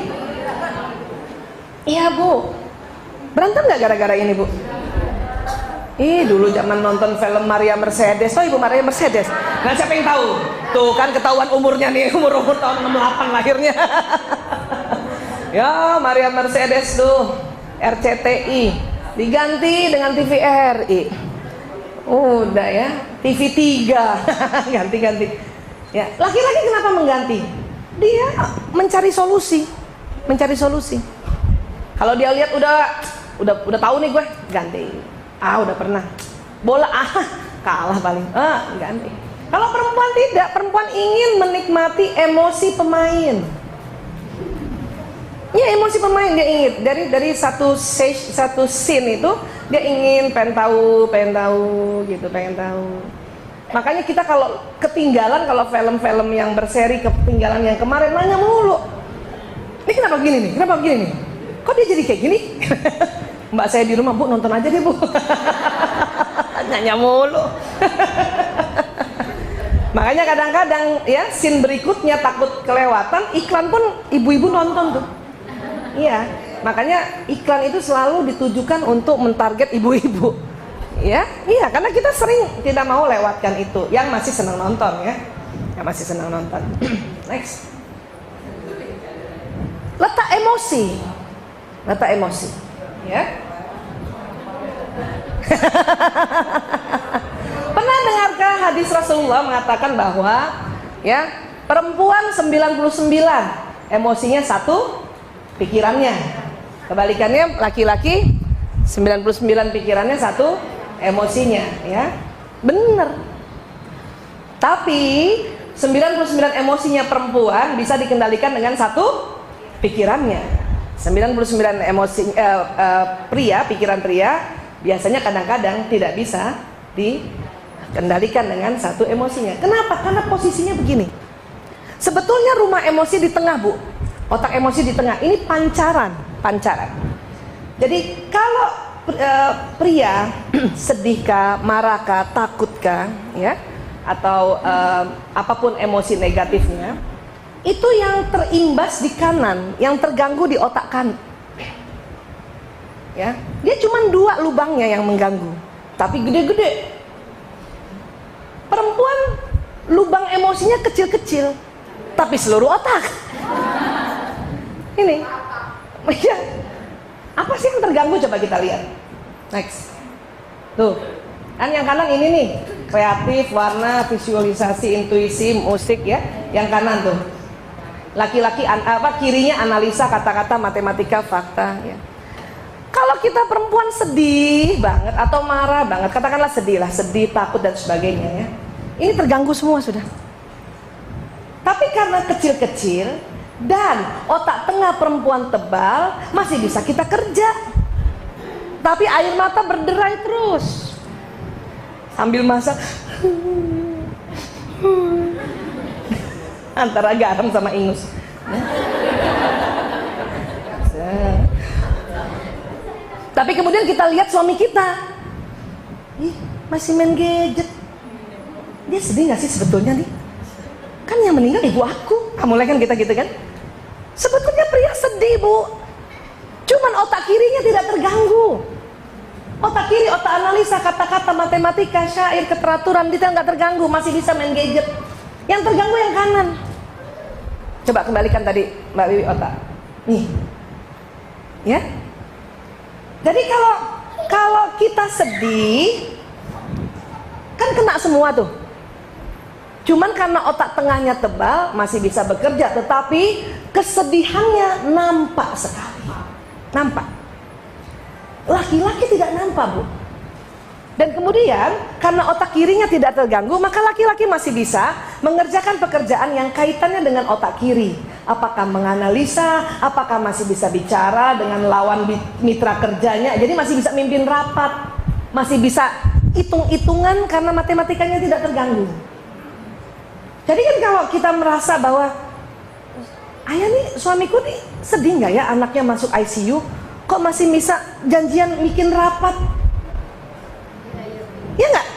Iya, Bu. Berantem nggak gara-gara ini, Bu? Dulu zaman nonton film Maria Mercedes. Oh, Ibu Maria Mercedes. Nah, siapa yang tahu? Tuh kan ketahuan umurnya nih, umur tahun 68 lahirnya. Ya, Maria Mercedes tuh, RCTI diganti dengan TVRI. Udah ya, TV 3 ganti-ganti. Ya, laki-laki kenapa mengganti? Dia mencari solusi, Kalau dia lihat udah tahu nih gue, ganti. Udah pernah. Bola kalah paling. Ganti. Kalau perempuan tidak, perempuan ingin menikmati emosi pemain. Ya, emosi pemain dia ingin dari satu scene itu dia pengen tahu gitu, pengen tahu. Makanya kita kalau ketinggalan, kalau film-film yang berseri ketinggalan yang kemarin, nanya mulu. Ini kenapa begini nih? Kenapa begini nih? Kok dia jadi kayak gini? Mbak saya di rumah, Bu, nonton aja deh, Bu. Nanya mulu. Makanya kadang-kadang ya scene berikutnya takut kelewatan, iklan pun ibu-ibu nonton tuh. Iya, makanya iklan itu selalu ditujukan untuk mentarget ibu-ibu. Ya, iya, karena kita sering tidak mau lewatkan itu. Yang masih senang nonton ya, yang masih senang nonton. Next. Letak emosi, ya. Pernah dengarkah hadis Rasulullah mengatakan bahwa ya perempuan 99 emosinya 1, pikirannya. Kebalikannya laki-laki 99 pikirannya 1, emosinya, ya. Bener. Tapi 99 emosinya perempuan bisa dikendalikan dengan 1 pikirannya. 99 emosi pria, pikiran pria biasanya kadang-kadang tidak bisa dikendalikan dengan 1 emosinya. Kenapa? Karena posisinya begini. Sebetulnya rumah emosi di tengah, Bu. Otak emosi di tengah. Ini pancaran. Jadi kalau pria sedihkah, marahkah, takutkah, ya, atau apapun emosi negatifnya, itu yang terimbas di kanan, yang terganggu di otak kanan. Ya, dia cuma 2 lubangnya yang mengganggu, tapi gede-gede. Perempuan lubang emosinya kecil-kecil, tapi seluruh otak. Ini. Ya. Apa sih yang terganggu, coba kita lihat. Next. Tuh. Kan yang kanan ini nih, kreatif, warna, visualisasi, intuisi, musik ya. Yang kanan tuh. Laki-laki kirinya analisa, kata-kata, matematika, fakta ya. Kalau kita perempuan sedih banget atau marah banget, katakanlah sedih lah, sedih, takut dan sebagainya ya. Ini terganggu semua sudah. Tapi karena kecil-kecil dan otak tengah perempuan tebal, masih bisa kita kerja. Tapi air mata berderai terus. Sambil masak. Antara garam sama ingus. Tapi kemudian kita lihat suami kita, masih main gadget. Dia sedih gak sih sebetulnya nih? Kan yang meninggal ibu aku. Mulai kan kita gitu kan? Sebetulnya pria sedih, Bu. Cuman otak kirinya tidak terganggu. Otak kiri, otak analisa, kata-kata, matematika, syair, keteraturan, detail gak terganggu, masih bisa main gadget. Yang terganggu yang kanan. Coba kembalikan tadi Mbak Wiwi otak. Nih. Ya. Jadi kalau kita sedih, kan kena semua tuh. Cuman karena otak tengahnya tebal, masih bisa bekerja, tetapi kesedihannya nampak sekali. Nampak. Laki-laki tidak nampak, Bu. Dan kemudian karena otak kirinya tidak terganggu, maka laki-laki masih bisa mengerjakan pekerjaan yang kaitannya dengan otak kiri. Apakah menganalisa, apakah masih bisa bicara dengan lawan mitra kerjanya. Jadi masih bisa mimpin rapat, masih bisa hitung-hitungan karena matematikanya tidak terganggu. Jadi kan kalau kita merasa bahwa ayah nih, suamiku nih sedih nggak ya anaknya masuk ICU, kok masih bisa janjian bikin rapat? Ya nggak?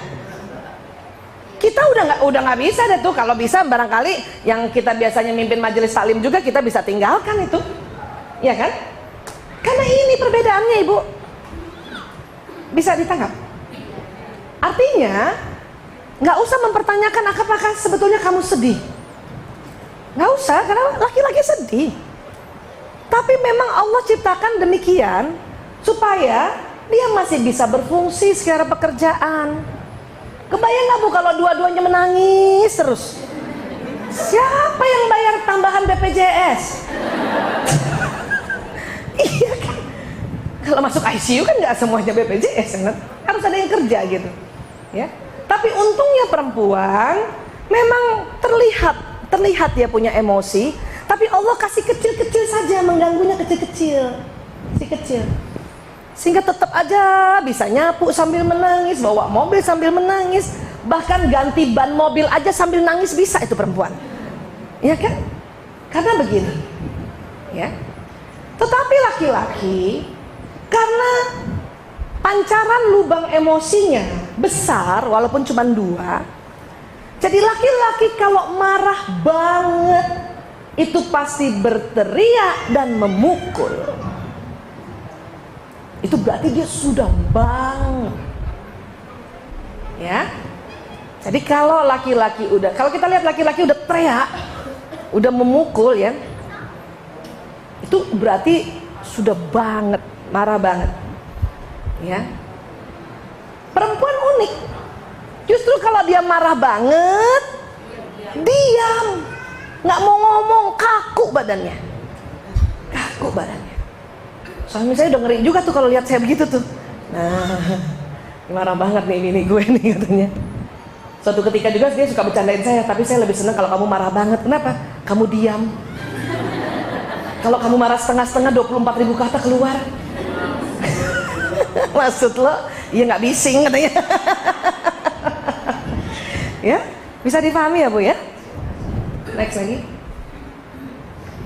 Kita udah nggak bisa deh tuh. Kalau bisa barangkali yang kita biasanya mimpin majelis taklim juga kita bisa tinggalkan itu, ya kan? Karena ini perbedaannya, Ibu. Bisa ditangkap? Artinya nggak usah mempertanyakan apakah sebetulnya kamu sedih. Nggak usah, karena laki-laki sedih. Tapi memang Allah ciptakan demikian supaya dia masih bisa berfungsi secara pekerjaan. Kebayang nggak, Bu, kalau dua-duanya menangis terus? Siapa yang bayar tambahan BPJS? Iya kan? Kalau masuk ICU kan nggak semuanya BPJS, kan? Harus ada yang kerja gitu, ya. Tapi untungnya perempuan memang terlihat dia punya emosi, tapi Allah kasih kecil-kecil saja, mengganggunya kecil-kecil, kecil. Sehingga tetap aja bisa nyapu sambil menangis, bawa mobil sambil menangis, bahkan ganti ban mobil aja sambil nangis bisa itu perempuan, ya kan? Karena begini, ya. Tetapi laki-laki karena pancaran lubang emosinya besar, walaupun cuma 2. Jadi laki-laki kalau marah banget itu pasti berteriak dan memukul. Itu berarti dia sudah banget, ya. Jadi kalau kita lihat laki-laki udah teriak, udah memukul, ya, itu berarti sudah banget, marah banget, ya. Perempuan unik, justru kalau dia marah banget, diam, nggak mau ngomong, kaku badannya. Suami saya udah ngeri juga tuh kalau lihat saya begitu tuh. Nah, marah banget nih ini gue nih katanya. Suatu ketika juga dia suka bercandain saya, tapi saya lebih senang kalau kamu marah banget. Kenapa? Kamu diam. Kalau kamu marah setengah-setengah, 24.000 kata keluar. Maksud lo, ya nggak bising katanya. Ya, bisa dipahami ya, Bu, ya? Next lagi.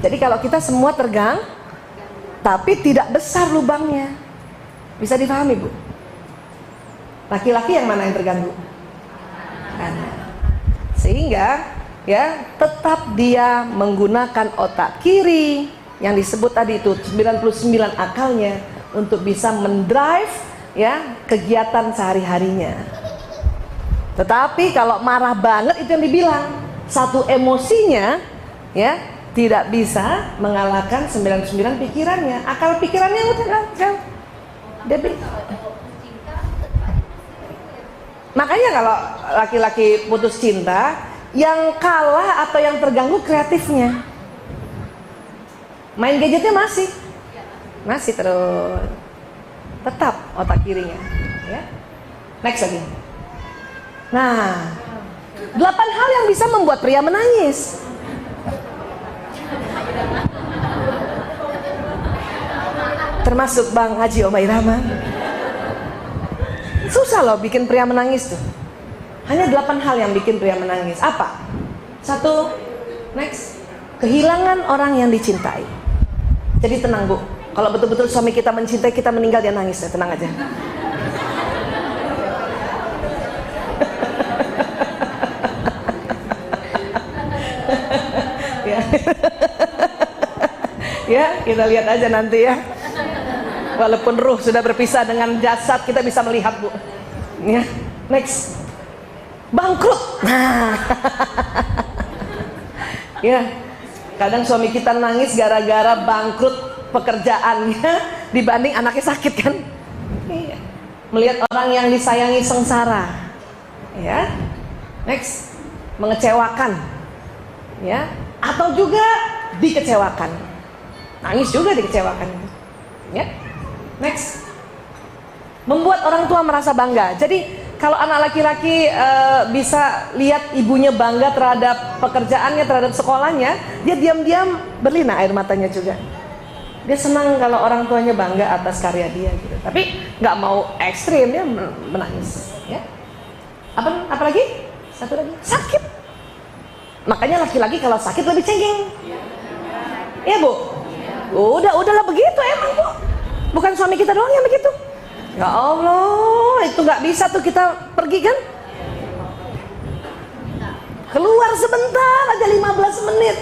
Jadi kalau kita semua tergang, tapi tidak besar lubangnya, bisa dipahami, Bu? Laki-laki yang mana yang terganggu? Kanan. Sehingga ya tetap dia menggunakan otak kiri yang disebut tadi itu 99 akalnya untuk bisa mendrive ya kegiatan sehari-harinya. Tetapi kalau marah banget itu yang dibilang satu emosinya ya tidak bisa mengalahkan 99 pikirannya. Akal pikirannya udah kan. Makanya kalau laki-laki putus cinta, yang kalah atau yang terganggu kreatifnya. Main gadgetnya masih terus, tetap otak kirinya, ya. Next lagi. Nah, 8 hal yang bisa membuat pria menangis. Termasuk Bang Haji Omai Rahman. Susah loh bikin pria menangis tuh. Hanya 8 hal yang bikin pria menangis. Apa? 1, next, kehilangan orang yang dicintai. Jadi tenang Bu, kalau betul-betul suami kita mencintai, kita meninggal dia nangis ya, tenang aja. Ya, kita lihat aja nanti ya. Walaupun ruh sudah berpisah dengan jasad, kita bisa melihat Bu. Ya, next. Bangkrut. Nah. Ya, kadang suami kita nangis gara-gara bangkrut pekerjaannya dibanding anaknya sakit kan. Iya. Melihat orang yang disayangi sengsara. Ya. Next. Mengecewakan. Ya, atau juga dikecewakan. Nangis juga dikecewakan. Ya. Next. Membuat orang tua merasa bangga. Jadi kalau anak laki-laki bisa lihat ibunya bangga terhadap pekerjaannya, terhadap sekolahnya, dia diam-diam berlinang air matanya juga. Dia senang kalau orang tuanya bangga atas karya dia gitu. Tapi nggak mau ekstrim, dia menangis. Ya. Apa lagi? Satu lagi, sakit. Makanya laki-laki kalau sakit lebih cengeng. Iya Bu? Udahlah begitu emang Bu. Bukan suami kita doang yang begitu. Ya Allah, itu nggak bisa tuh kita pergi kan? Keluar sebentar aja 15 menit.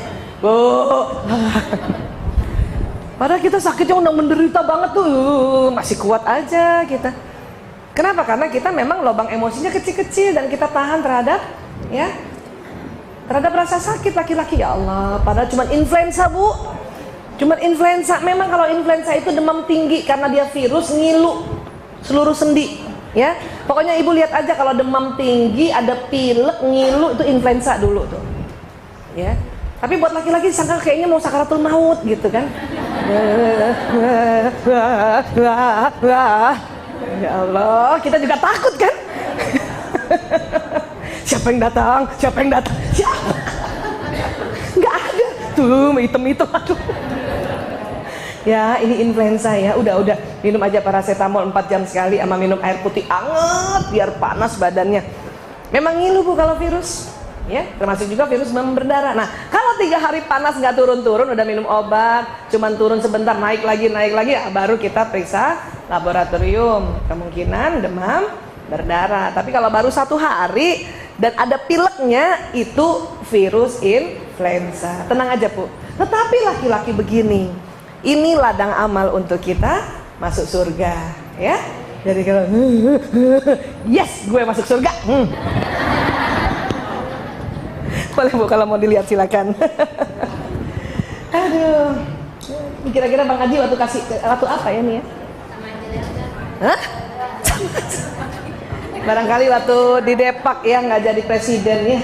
Padahal kita sakitnya udah menderita banget tuh, masih kuat aja kita. Kenapa? Karena kita memang lubang emosinya kecil-kecil dan kita tahan terhadap rasa sakit laki-laki. Ya Allah, padahal cuma influenza Bu. Cuma influenza. Memang kalau influenza itu demam tinggi karena dia virus, ngilu seluruh sendi, ya. Pokoknya ibu lihat aja kalau demam tinggi, ada pilek, ngilu, itu influenza dulu tuh, ya. Tapi buat laki-laki sangka kayaknya mau sakaratul maut gitu kan. Ya Allah, kita juga takut kan. Siapa yang datang? Siapa? Nggak ada tuh hitam-hitam, aduh. Ya, ini influenza ya. Udah minum aja paracetamol 4 jam sekali, sama minum air putih anget biar panas badannya. Memang ngilu Bu kalau virus, ya. Termasuk juga virus demam berdarah. Nah, kalau 3 hari panas nggak turun-turun, udah minum obat, cuman turun sebentar, naik lagi ya, baru kita periksa laboratorium. Kemungkinan demam berdarah. Tapi kalau baru 1 hari dan ada pileknya, itu virus influenza. Tenang aja Bu. Tetapi laki-laki begini, ini ladang amal untuk kita masuk surga, ya. Jadi kalau yes, gue masuk surga. Boleh Bu, kalau mau dilihat silakan. Aduh, kira-kira Bang Haji waktu apa ya nih ya? Hah? Barangkali waktu di Depak ya, nggak jadi presiden ya.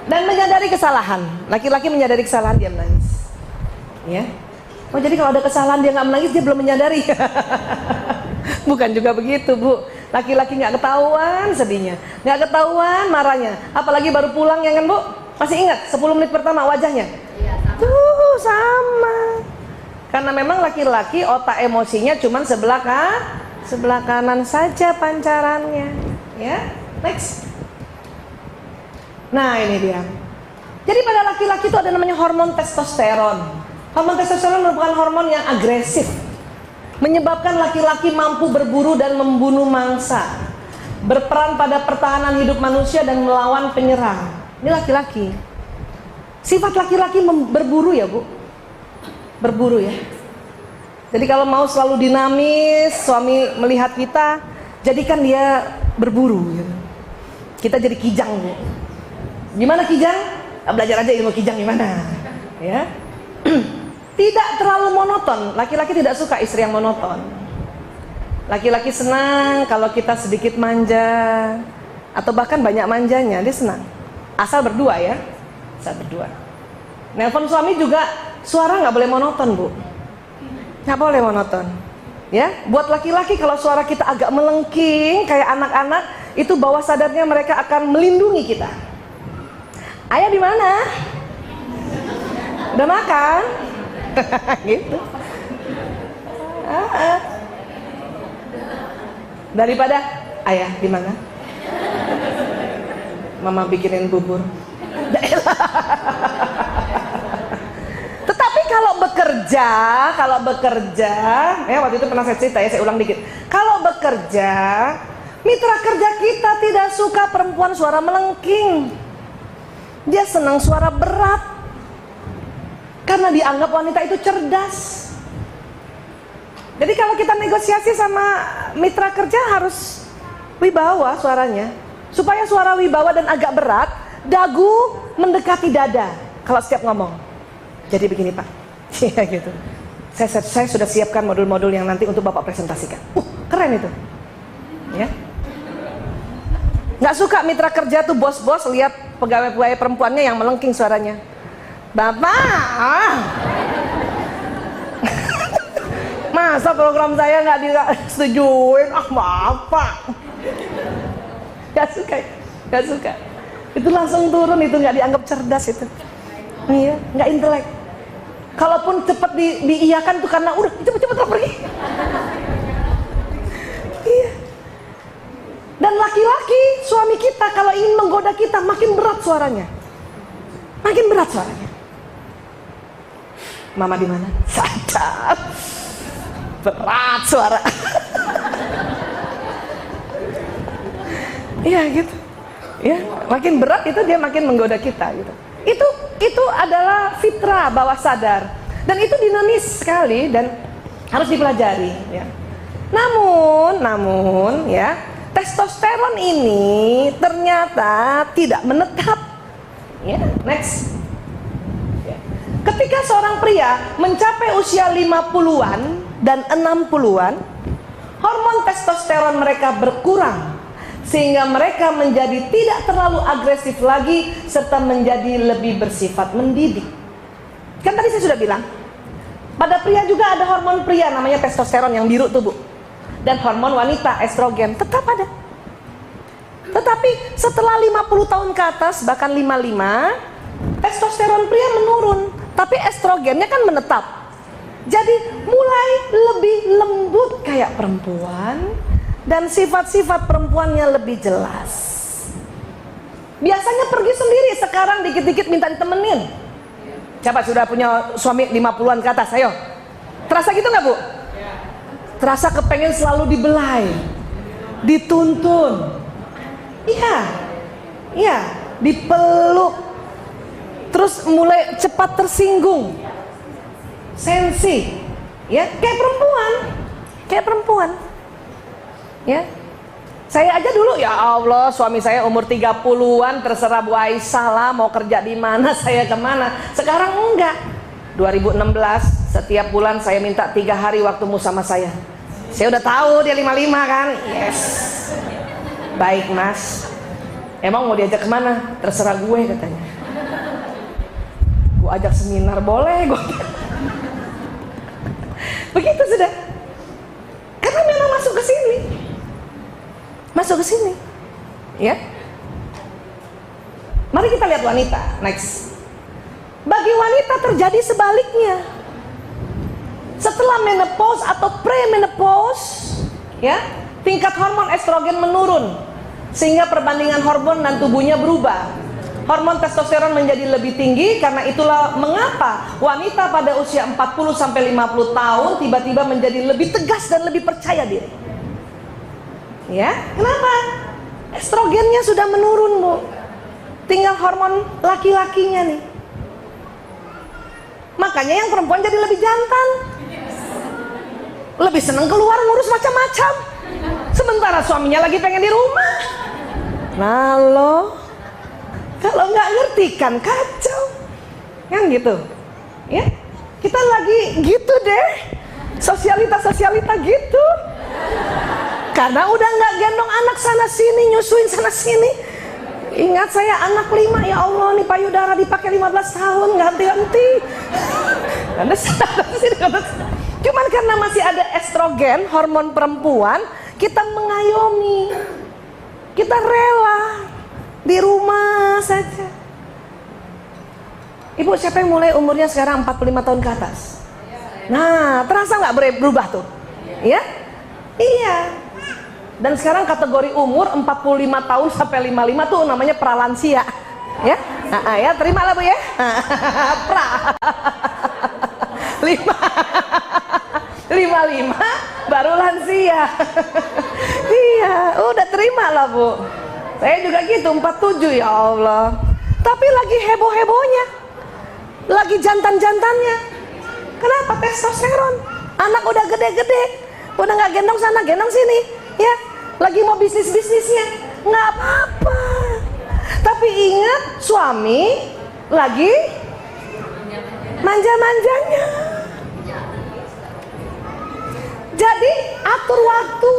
Dan menyadari kesalahan. Laki-laki menyadari kesalahan, dia menangis, ya. Oh, jadi kalau ada kesalahan dia nggak menangis, dia belum menyadari. Bukan juga begitu Bu. Laki-laki nggak ketahuan sedihnya, nggak ketahuan marahnya. Apalagi baru pulang ya kan Bu. Masih ingat 10 menit pertama wajahnya? Tuh sama. Karena memang laki-laki otak emosinya cuma sebelah kanan saja pancarannya, ya. Next. Nah ini dia. Jadi pada laki-laki itu ada namanya hormon testosteron. Hormon testosteron merupakan hormon yang agresif, menyebabkan laki-laki mampu berburu dan membunuh mangsa, berperan pada pertahanan hidup manusia dan melawan penyerang. Ini laki-laki. Sifat laki-laki berburu ya Bu, berburu ya. Jadi kalau mau selalu dinamis, suami melihat kita, jadikan dia berburu gitu. Kita jadi kijang Bu. Gimana kijang? Belajar aja ilmu kijang gimana, ya. Tidak terlalu monoton. Laki-laki tidak suka istri yang monoton. Laki-laki senang kalau kita sedikit manja, atau bahkan banyak manjanya, dia senang. Asal berdua ya, asal berdua. Nelpon suami juga suara nggak boleh monoton, Bu. Nggak boleh monoton. Ya, buat laki-laki kalau suara kita agak melengking kayak anak-anak, itu bawah sadarnya mereka akan melindungi kita. Ayah di mana? Udah makan? Gitu. Daripada ayah di mana? Mama bikinin bubur. Tetapi kalau bekerja, ya waktu itu pernah saya cerita ya, saya ulang dikit. Kalau bekerja, mitra kerja kita tidak suka perempuan suara melengking. Dia senang suara berat. Karena dianggap wanita itu cerdas. Jadi kalau kita negosiasi sama mitra kerja harus wibawa suaranya. Supaya suara wibawa dan agak berat, dagu mendekati dada kalau setiap ngomong. Jadi begini Pak, ya gitu. Saya sudah siapkan modul-modul yang nanti untuk Bapak presentasikan. Keren itu, ya. Nggak suka mitra kerja tuh bos-bos lihat pegawai-pegawai perempuannya yang melengking suaranya. Bapak, masa program saya nggak disetujuin? Maaf Pak. Gak suka. Itu langsung turun, itu nggak dianggap cerdas itu. Iya, nggak intelek. Kalaupun cepat diiyakan tuh karena udah cepet-cepet lah pergi. Iya. Dan laki-laki, suami kita kalau ingin menggoda kita makin berat suaranya. Makin berat suaranya. Mama di mana? Sadar. Berat suara. Iya gitu. Ya, makin berat itu dia makin menggoda kita gitu. Itu adalah fitrah bawah sadar. Dan itu dinamis sekali dan harus dipelajari ya. Namun ya, testosteron ini ternyata tidak menetap. Ya, next. Ketika seorang pria mencapai usia 50-an dan 60-an, hormon testosteron mereka berkurang sehingga mereka menjadi tidak terlalu agresif lagi serta menjadi lebih bersifat mendidik. Kan tadi saya sudah bilang, pada pria juga ada hormon pria namanya testosteron yang biru tuh Bu. Dan hormon wanita estrogen tetap ada. Tetapi setelah 50 tahun ke atas, bahkan 55, testosteron pria menurun. Tapi estrogennya kan menetap. Jadi mulai lebih lembut kayak perempuan dan sifat-sifat perempuannya lebih jelas. Biasanya pergi sendiri, sekarang dikit-dikit minta ditemenin. Siapa sudah punya suami 50-an ke atas? Ayo. Terasa gitu nggak Bu? Terasa kepengen selalu dibelai, dituntun. Iya, dipeluk. Terus mulai cepat tersinggung, sensi, ya kayak perempuan, ya. Saya aja dulu ya Allah, suami saya umur 30-an terserah Bu Aisyah lah mau kerja di mana, saya kemana. Sekarang enggak. 2016 setiap bulan saya minta 3 hari waktumu sama saya. Saya udah tahu dia 55 kan, yes. Baik Mas, emang mau diajak kemana? Terserah gue katanya. Gue ajak seminar boleh gue. Begitu sudah. Karena memang masuk ke sini, ya. Mari kita lihat wanita. Next. Bagi wanita terjadi sebaliknya. Setelah menopause atau premenopause, ya, tingkat hormon estrogen menurun sehingga perbandingan hormon dan tubuhnya berubah. Hormon testosteron menjadi lebih tinggi, karena itulah mengapa wanita pada usia 40-50 tahun tiba-tiba menjadi lebih tegas dan lebih percaya diri. Ya, kenapa? Estrogennya sudah menurun Bu. Tinggal hormon laki-lakinya nih. Makanya yang perempuan jadi lebih jantan, lebih seneng keluar ngurus macam-macam, sementara suaminya lagi pengen di rumah. Nah lo, kalau nggak ngerti kan kacau, kan gitu, ya. kita lagi gitu deh, sosialita gitu. Karena udah nggak gendong anak sana sini, nyusuin sana sini. Ingat saya anak 5, ya Allah nih payudara dipakai 15 tahun nggak henti-henti. Cuman karena masih ada estrogen, hormon perempuan, kita mengayomi, kita rela di rumah saja. Ibu, siapa yang mulai umurnya sekarang 45 tahun ke atas? Nah, terasa nggak berubah tuh? Ya? Iya. Dan sekarang kategori umur 45 tahun sampai 55 tuh namanya pralansia. Ya? Nah, ya, terima lah Bu ya. Pra. 55 baru lansia. Iya, udah terima lah Bu. Saya juga gitu, 47 ya Allah. Tapi lagi heboh-hebohnya, lagi jantan-jantannya. Kenapa? Testosteron. Anak udah gede-gede, udah nggak gendong sana, gendong sini, ya. Lagi mau bisnisnya, nggak apa-apa. Tapi ingat, suami lagi manja-manjanya. Jadi atur waktu.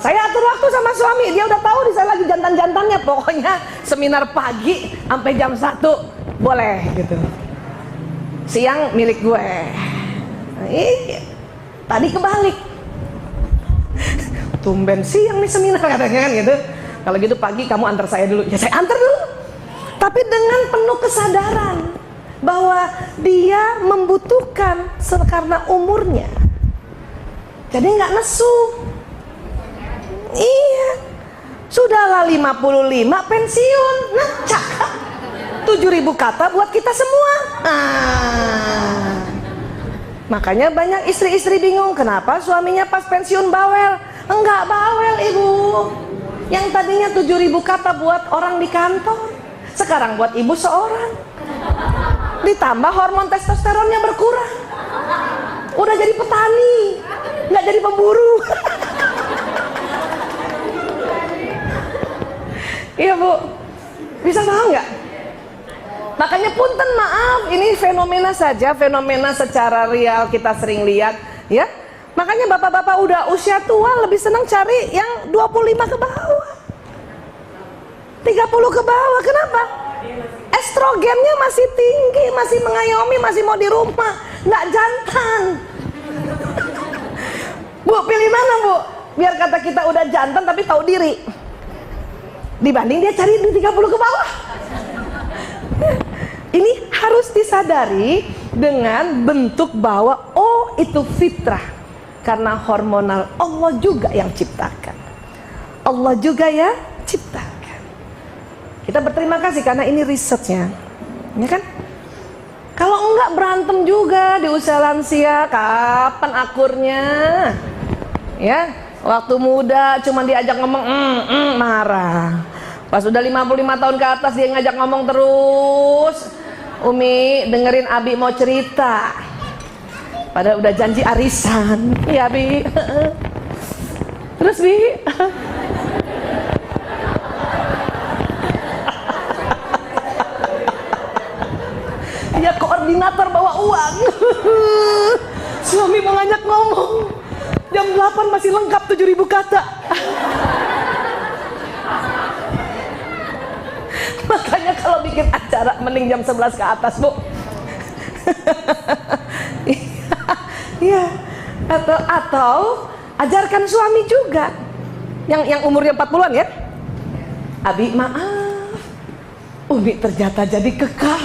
Saya atur waktu sama suami, dia udah tahu nih saya lagi jantan-jantannya. Pokoknya seminar pagi sampai jam 1 boleh gitu. Siang milik gue. Iya. Tadi kebalik. Tumben siang nih seminar katanya kan gitu. Kalau gitu pagi kamu antar saya dulu. Ya saya antar dulu. Tapi dengan penuh kesadaran bahwa dia membutuhkan karena umurnya. Jadi nggak nesu. Iya, sudahlah 55 pensiun. Nah, cakep. 7.000 kata buat kita semua. Makanya banyak istri-istri bingung kenapa suaminya pas pensiun bawel. Enggak bawel ibu. Yang tadinya 7.000 kata buat orang di kantor, sekarang buat ibu seorang. Ditambah hormon testosteronnya berkurang. Udah jadi petani, nggak jadi pemburu. Iya Bu, bisa tahu nggak? Makanya punten maaf, ini fenomena saja, fenomena secara real kita sering lihat, ya. Makanya bapak-bapak udah usia tua lebih senang cari yang 25 ke bawah, 30 ke bawah. Kenapa? Estrogennya masih tinggi, masih mengayomi, masih mau di rumah, nggak jantan. Bu, pilih mana Bu? Biar kata kita udah jantan tapi tahu diri. Dibanding dia cari di 30 ke bawah. Ini harus disadari dengan bentuk bahwa oh itu fitrah. Karena hormonal Allah juga yang ciptakan. Allah juga ya ciptakan. Kita berterima kasih karena ini risetnya. Ya kan? Kalau enggak berantem juga di usia lansia, kapan akurnya? Ya, waktu muda cuma diajak ngomong marah. Pas udah 55 tahun ke atas dia ngajak ngomong terus. Umi dengerin Abi mau cerita. Padahal udah janji arisan. Iya Bi. Terus Bi. Dia koordinator bawa uang. Suami mau ngajak ngomong. Jam 8 masih lengkap 7.000 kata. Makanya kalau bikin acara mending jam 11 ke atas Bu. Iya. Atau ajarkan suami juga yang umurnya 40-an ya. Abi maaf, Umi ternyata jadi kekar.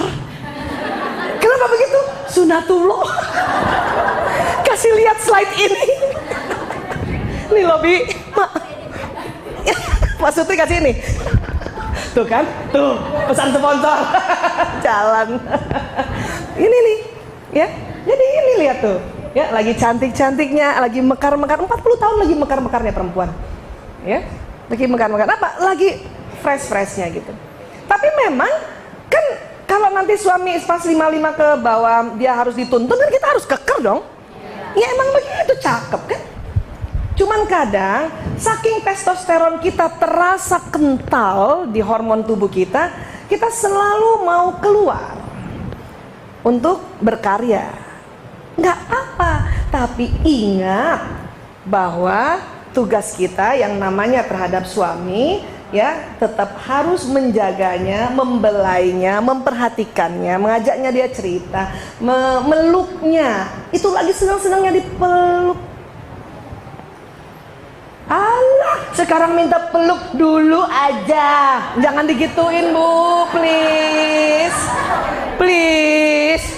Kenapa begitu? Sunatullah. Kasih lihat slide ini. Nih loh Bi, maksudnya kasih ini. Tuh kan, tuh pesan sponsor. Jalan. Ini nih, ya. Jadi ini lihat tuh, ya lagi cantik-cantiknya, lagi mekar-mekar. 40 tahun lagi mekar-mekarnya perempuan, ya. Lagi mekar-mekar apa? Lagi fresh-freshnya gitu. Tapi memang kan kalau nanti suami pas 55 ke bawah dia harus dituntun, kan kita harus keker dong. Ya emang begitu, cakep kan. Cuman kadang saking testosteron kita terasa kental di hormon tubuh kita, kita selalu mau keluar. untuk berkarya. Nggak apa-apa, tapi ingat bahwa tugas kita yang namanya terhadap suami ya tetap harus menjaganya, membelainya, memperhatikannya, mengajaknya dia cerita, meluknya. Itu lagi senang-senangnya dipeluk. Alah, sekarang minta peluk dulu aja. Jangan digituin, Bu, please. Please.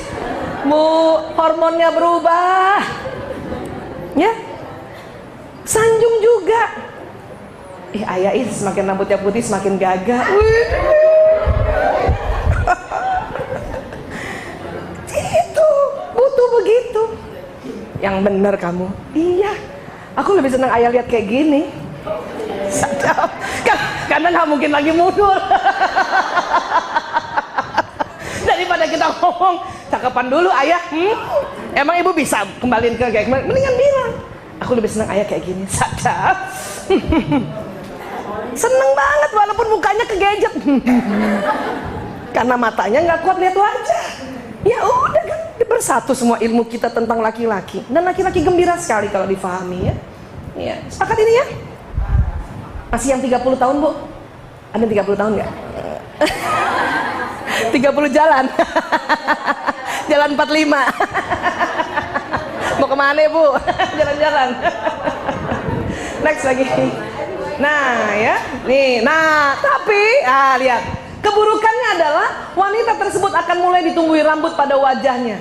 Bu, hormonnya berubah. Ya. Sanjung juga. Ayah ini semakin rambutnya putih semakin gagah. Itu butuh begitu. Yang benar kamu. Iya. Aku lebih senang ayah lihat kayak gini. Sadap. Karena nggak mungkin lagi mundur. Daripada kita ngomong cakapan dulu ayah. Emang ibu bisa kembaliin ke kayak kemarin? Mendingan bilang. Aku lebih senang ayah kayak gini. Sadap. Seneng banget walaupun mukanya ke gadget. Karena matanya nggak kuat lihat wajah. Ya udah kan bersatu semua ilmu kita tentang laki-laki. Dan laki-laki gembira sekali kalau difahami ya. Ya, sepakat ini ya? Masih yang 30 tahun, Bu? Ada 30 tahun nggak? 30 jalan. Jalan 45. Mau kemana, Bu? Jalan-jalan. Next lagi. Nah ya, nih, nah tapi, lihat, keburukannya adalah wanita tersebut akan mulai ditumbuhi rambut pada wajahnya,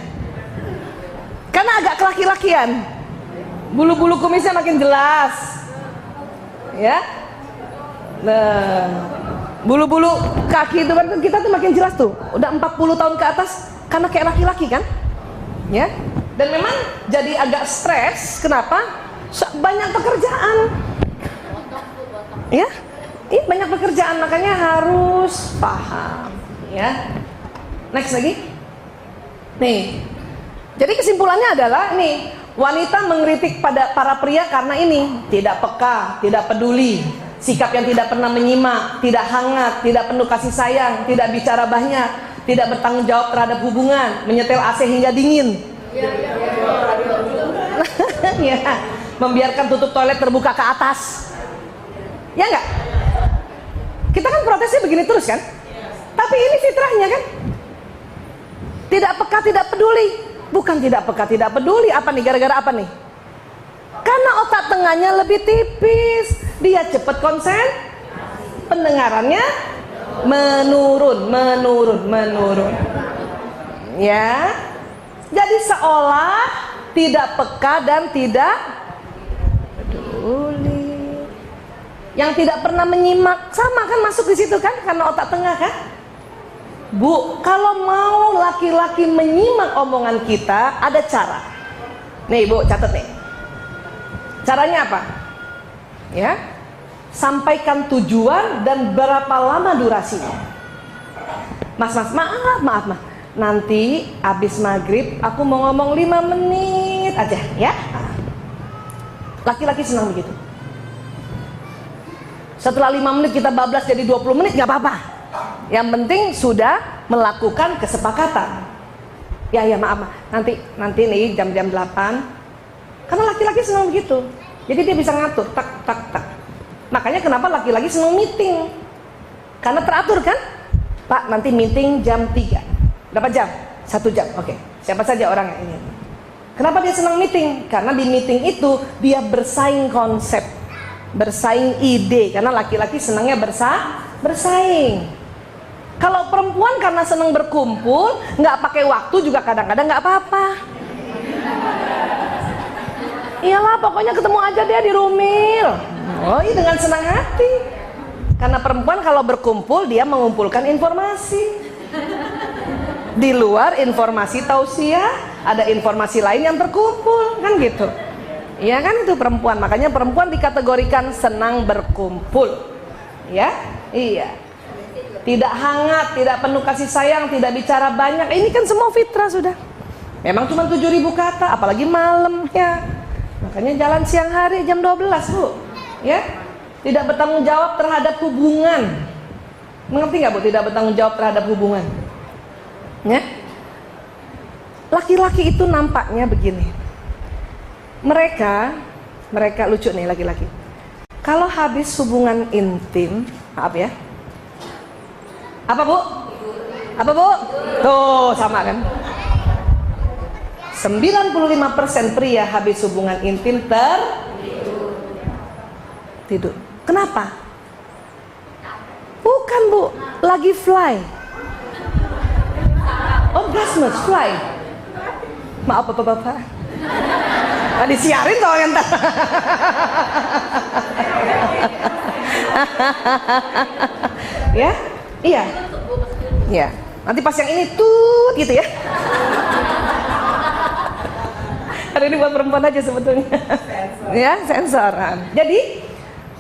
karena agak kelaki-lakian, bulu-bulu kumisnya makin jelas, ya, nah, bulu-bulu kaki itu kan kita tuh makin jelas tuh, udah 40 tahun ke atas, karena kayak laki-laki kan, ya, dan memang jadi agak stres, kenapa? Banyak pekerjaan. Ya, ini banyak pekerjaan, makanya harus paham. Ya, next lagi. Nih, jadi kesimpulannya adalah nih, wanita mengkritik pada para pria karena ini tidak peka, tidak peduli, sikap yang tidak pernah menyimak, tidak hangat, tidak penuh kasih sayang, tidak bicara banyak, tidak bertanggung jawab terhadap hubungan, menyetel AC hingga dingin. Ya, membiarkan tutup toilet terbuka ke atas. Ya enggak? Kita kan protesnya begini terus kan? Tapi ini fitrahnya kan? Tidak peka, tidak peduli. Bukan tidak peka, tidak peduli. Apa nih? Gara-gara apa nih? Karena otak tengahnya lebih tipis. Dia cepat konsen. Pendengarannya menurun. Ya. Jadi seolah tidak peka dan tidak peduli. Yang tidak pernah menyimak, sama kan masuk di situ kan, karena otak tengah kan. Bu, kalau mau laki-laki menyimak omongan kita, ada cara. Nih Bu, catat nih. Caranya apa? Ya, sampaikan tujuan dan berapa lama durasinya. Mas, maaf. Nanti abis maghrib aku mau ngomong 5 menit aja, ya. Laki-laki senang begitu. Setelah 5 menit kita bablas jadi 20 menit, gak apa-apa. Yang penting sudah melakukan kesepakatan. Ya maaf. Nanti nih jam-jam 8. Karena laki-laki senang begitu. Jadi dia bisa ngatur, tak. Makanya kenapa laki-laki senang meeting. Karena teratur kan. Pak, nanti meeting jam 3. Berapa jam? 1 jam, oke. Siapa saja orangnya ini. Kenapa dia senang meeting? Karena di meeting itu dia bersaing konsep, bersaing ide, karena laki-laki senangnya bersaing. Kalau perempuan karena senang berkumpul, nggak pakai waktu juga kadang-kadang nggak apa-apa. Iyalah, pokoknya ketemu aja dia di Rumil. Oh, iya, dengan senang hati. Karena perempuan kalau berkumpul dia mengumpulkan informasi. Di luar informasi tausiah, ada informasi lain yang terkumpul, kan gitu. Iya kan, itu perempuan. Makanya perempuan dikategorikan senang berkumpul. Ya, iya. Tidak hangat, tidak penuh kasih sayang, tidak bicara banyak. Ini kan semua fitrah sudah. Memang cuma 7.000 kata, apalagi malam ya. Makanya jalan siang hari jam 12, Bu. Ya. Tidak bertanggung jawab terhadap hubungan. Mengerti nggak, Bu? Tidak bertanggung jawab terhadap hubungan. Ya. laki-laki itu nampaknya begini. Mereka lucu nih laki-laki. Kalau habis hubungan intim, maaf ya. Apa bu? Apa bu? Tuh sama kan? 95% pria habis hubungan intim tidur. Kenapa? Bukan bu, lagi fly. Orgasmus, fly. Maaf bapak-bapak. Tadi siarin soalnya ntar. Ya, iya, iya. Nanti pas yang ini tut gitu ya. Hari ini buat perempuan aja sebetulnya. Ya, sensoran. Jadi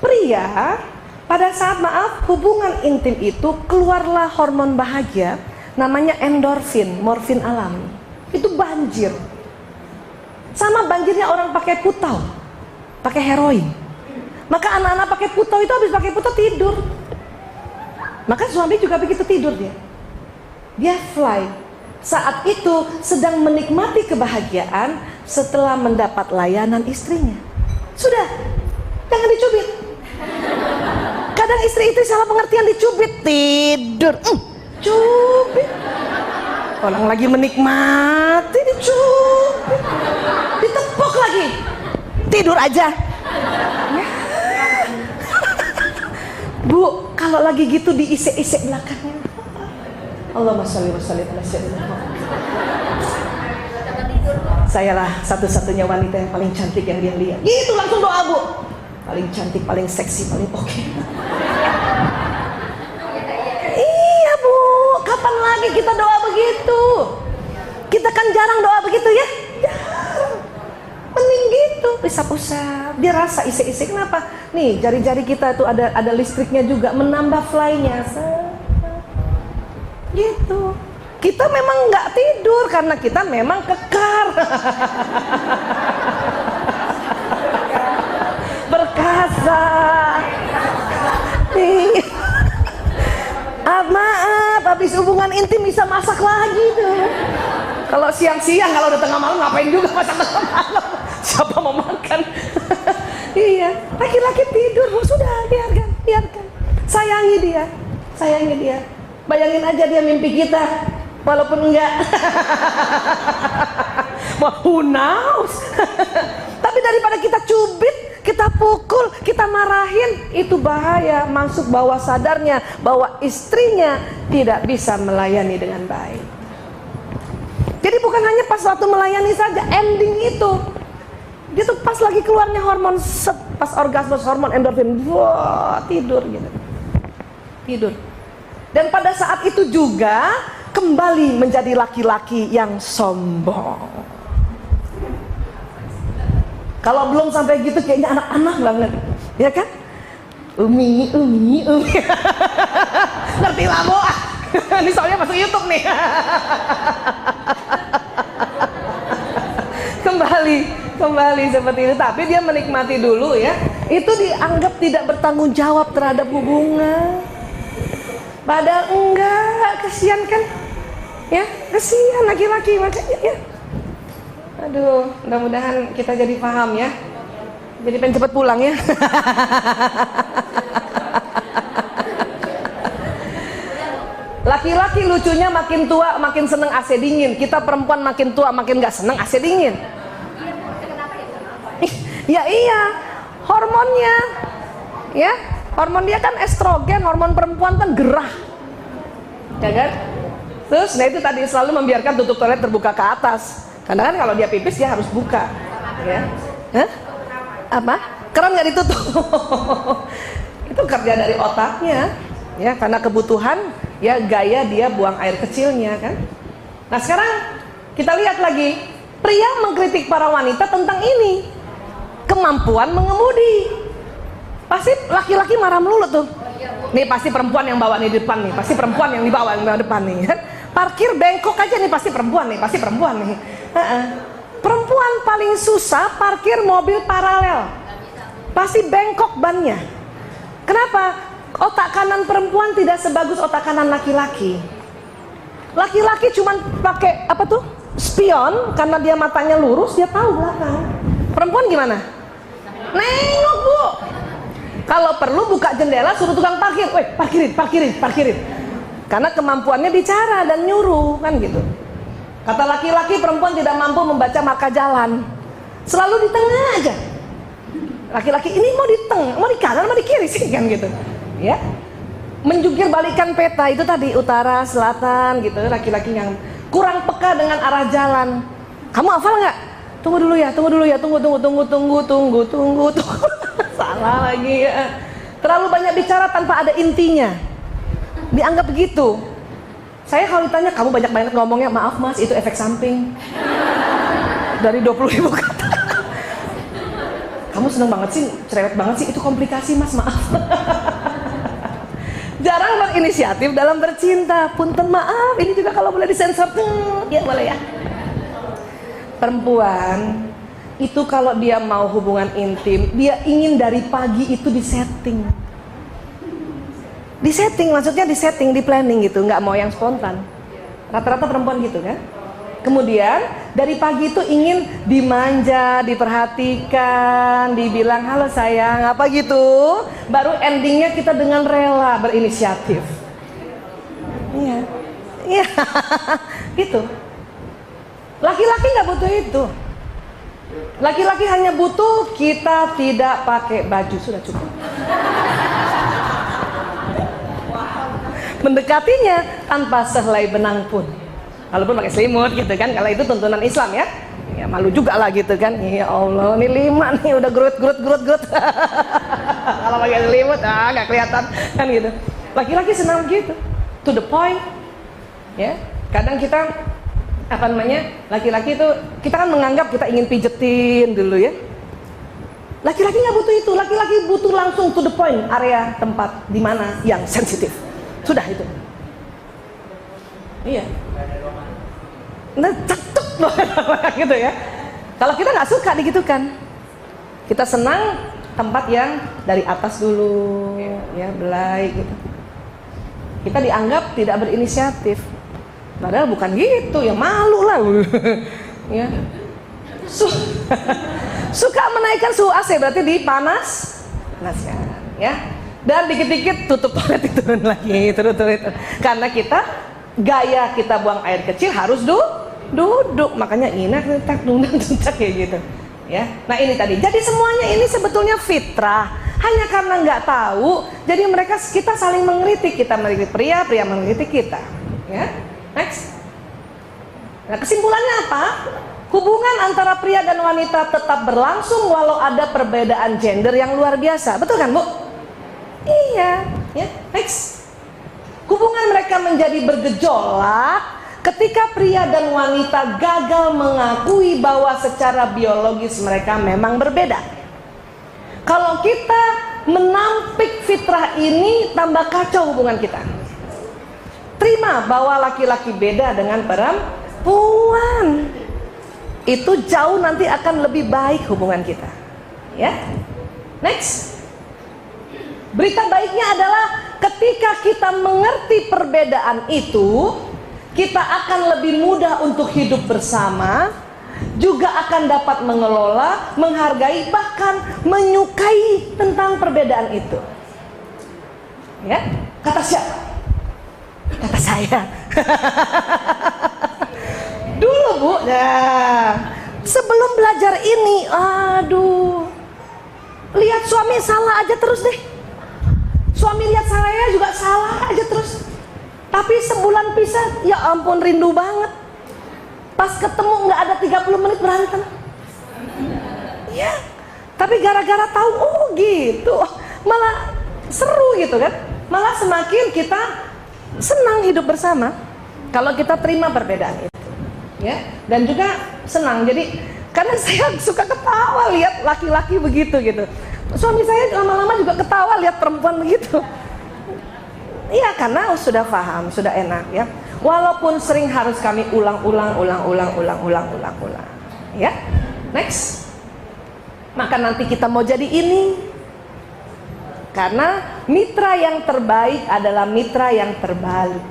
pria pada saat hubungan intim itu keluarlah hormon bahagia, namanya endorfin, morfin alami. Itu banjir. Sama banjirnya orang pakai putau, pakai heroin. Maka anak-anak pakai putau itu habis pakai putau tidur. Maka suami juga begitu tidur dia fly. Saat itu sedang menikmati kebahagiaan setelah mendapat layanan istrinya. Sudah, jangan dicubit. Kadang istri itu salah pengertian dicubit, tidur. Cubit. Orang lagi menikmati dicubit. Ditepuk lagi. Tidur aja. Ya. Bu, kalau lagi gitu diisek-isek belakangnya. Allahumma sholli wa sallim ala sayyidina Muhammad. Sayalah satu-satunya wanita yang paling cantik yang dia lihat. Gitu langsung doa bu. Paling cantik, paling seksi, paling oke. Iya bu, kapan lagi kita doa begitu? Kita kan jarang doa begitu ya. Jarang. Mending gitu, usap-usap. Dia rasa isek-isek. Kenapa? Nih jari-jari kita tuh ada listriknya juga, menambah fly-nya. Gitu. Kita memang nggak tidur karena kita memang kekar. Berkasa. Maaf, habis hubungan intim bisa masak lagi tuh. Kalau siang-siang, kalau udah tengah malam ngapain juga masak tengah malam? Siapa mau makan? Iya, laki-laki tidur, sudah biarkan. Sayangi dia. Bayangin aja dia mimpi kita, walaupun enggak. Who knows? Tapi daripada kita cubit, kita pukul, kita marahin, itu bahaya. Masuk bawah sadarnya bahwa istrinya tidak bisa melayani dengan baik. Jadi bukan hanya pas waktu melayani saja, ending itu dia tuh pas lagi keluarnya hormon pas orgasmus, hormon endorfin, wah tidur gitu. Tidur. Dan pada saat itu juga kembali menjadi laki-laki yang sombong. Kalau belum sampai gitu kayaknya anak-anak banget, ya kan? Umi. Ngerti lah bu. Ini soalnya masuk YouTube nih. Kembali seperti itu. Tapi dia menikmati dulu ya. Itu dianggap tidak bertanggung jawab terhadap hubungan. Padahal enggak, kasihan kan? Ya, kasihan laki-laki makanya ya. Aduh, mudah-mudahan kita jadi paham ya. Jadi pengen cepet pulang ya. Laki-laki lucunya makin tua makin seneng AC dingin. Kita perempuan makin tua makin gak seneng AC dingin. Ya iya, hormonnya. Ya, hormon dia kan estrogen, hormon perempuan kan gerah. Ya kan? Terus, nah itu tadi selalu membiarkan tutup toilet terbuka ke atas. Karena kan kalau dia pipis dia harus buka. Ya. Hah? Apa? Keran nggak ditutup. Itu kerja dari otaknya. Ya, karena kebutuhan, ya gaya dia buang air kecilnya kan. Nah sekarang kita lihat lagi, pria mengkritik para wanita tentang ini, kemampuan mengemudi. Pasti laki-laki marah melulu tuh. Nih pasti perempuan yang bawa nih di depan nih, pasti perempuan yang dibawa yang depan nih. Parkir bengkok aja nih, pasti perempuan nih. Perempuan paling susah parkir mobil paralel, pasti bengkok bannya. Kenapa? Otak kanan perempuan tidak sebagus otak kanan laki-laki. Laki-laki cuman pakai apa tuh? spion, karena dia matanya lurus, dia tahu belakang. Perempuan gimana? Nengok, Bu. Kalau perlu buka jendela, suruh tukang parkir, weh, parkirin. Karena kemampuannya bicara dan nyuruh, kan gitu. Kata laki-laki, perempuan tidak mampu membaca marka jalan. Selalu di tengah aja. Laki-laki ini mau di tengah, mau di kanan, mau di kiri sih, kan gitu. Ya. Menjungkir balikan peta itu tadi, utara, selatan gitu. Laki-laki yang kurang peka dengan arah jalan. Kamu hafal nggak? Tunggu dulu ya, tunggu. Salah lagi ya. Terlalu banyak bicara tanpa ada intinya. Dianggap begitu. Saya kalau ditanya, kamu banyak ngomongnya, maaf mas, itu efek samping. Dari 20.000 kata. Kamu seneng banget sih, cerewet banget sih, itu komplikasi mas, maaf. Jarang berinisiatif dalam bercinta. Punten maaf, ini juga kalau boleh disensor. Ya boleh ya. Perempuan itu kalau dia mau hubungan intim, dia ingin dari pagi itu disetting. Disetting maksudnya disetting, di planning gitu, nggak mau yang spontan. Rata-rata perempuan gitu kan. Kemudian dari pagi itu ingin dimanja, diperhatikan, dibilang halo sayang, apa gitu. Baru endingnya kita dengan rela berinisiatif. Iya, iya, gitu. Laki-laki nggak butuh itu. Laki-laki hanya butuh kita tidak pakai baju, sudah cukup. Mendekatinya tanpa sehelai benang pun. Walaupun pakai selimut gitu kan, kalau itu tuntunan Islam ya. Ya malu juga lah gitu kan. Ya Allah, ini 5 nih udah gerut. Kalau pakai selimut nggak kelihatan kan gitu. Laki-laki senang gitu, to the point. Ya, kadang kita laki-laki itu kita kan menganggap kita ingin pijetin dulu ya. Laki-laki nggak butuh itu, laki-laki butuh langsung to the point, area tempat di mana yang sensitif. Sudah itu. Iya. Nah, cetuk gitu ya. Kalau kita nggak suka digitukan, kita senang tempat yang dari atas dulu, ya belai gitu. Kita dianggap tidak berinisiatif. Padahal bukan gitu, ya malu lah. Ya. Suka menaikkan suhu AC berarti dipanaskan, ya. Dan dikit-dikit tutup toilet turun lagi, turun. Karena gaya kita buang air kecil harus duduk, makanya inak kayak gitu. Ya. Nah ini tadi. Jadi semuanya ini sebetulnya fitrah. Hanya karena nggak tahu, jadi kita saling mengkritik, kita mengkritik pria mengkritik kita. Ya. Next. Nah kesimpulannya apa? Hubungan antara pria dan wanita tetap berlangsung walau ada perbedaan gender yang luar biasa. Betul kan, Bu? Iya. Ya. Next. Hubungan mereka menjadi bergejolak ketika pria dan wanita gagal mengakui bahwa secara biologis mereka memang berbeda. Kalau kita menampik fitrah ini, tambah kacau hubungan kita. Terima bahwa laki-laki beda dengan perempuan. Itu jauh nanti akan lebih baik hubungan kita. Ya. Next. Berita baiknya adalah ketika kita mengerti perbedaan itu, kita akan lebih mudah untuk hidup bersama, juga akan dapat mengelola, menghargai, bahkan menyukai tentang perbedaan itu. Ya. Kata siapa? Kata saya. Dulu, Bu, sebelum belajar ini, lihat suami salah aja terus deh. Suami lihat saya juga salah aja terus. Tapi sebulan pisah, ya ampun rindu banget. Pas ketemu nggak ada 30 menit berantem. Ya, tapi gara-gara tahu, oh gitu, malah seru gitu kan. Malah semakin kita senang hidup bersama kalau kita terima perbedaan itu, ya. Dan juga senang. Jadi karena saya suka ketawa lihat laki-laki begitu gitu. Suami saya lama-lama juga ketawa lihat perempuan begitu. Iya, karena sudah paham, sudah enak ya. Walaupun sering harus kami ulang-ulang. Ya. Next. Maka nanti kita mau jadi ini. Karena mitra yang terbaik adalah mitra yang terbalik.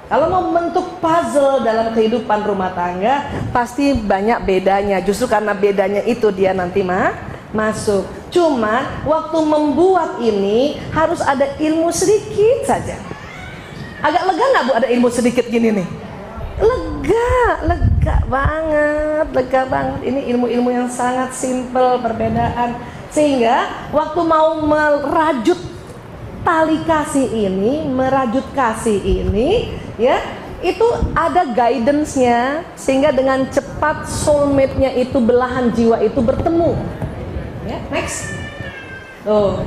Kalau mau membentuk puzzle dalam kehidupan rumah tangga, pasti banyak bedanya. Justru karena bedanya itu dia nanti masuk. Cuman waktu membuat ini harus ada ilmu sedikit saja. Agak lega nggak Bu ada ilmu sedikit gini nih? Lega banget. Ini ilmu-ilmu yang sangat simple, perbedaan. Sehingga waktu mau merajut tali kasih ini, merajut kasih ini, ya, itu ada guidance-nya sehingga dengan cepat soulmate-nya itu, belahan jiwa itu bertemu. Ya, next. Tuh.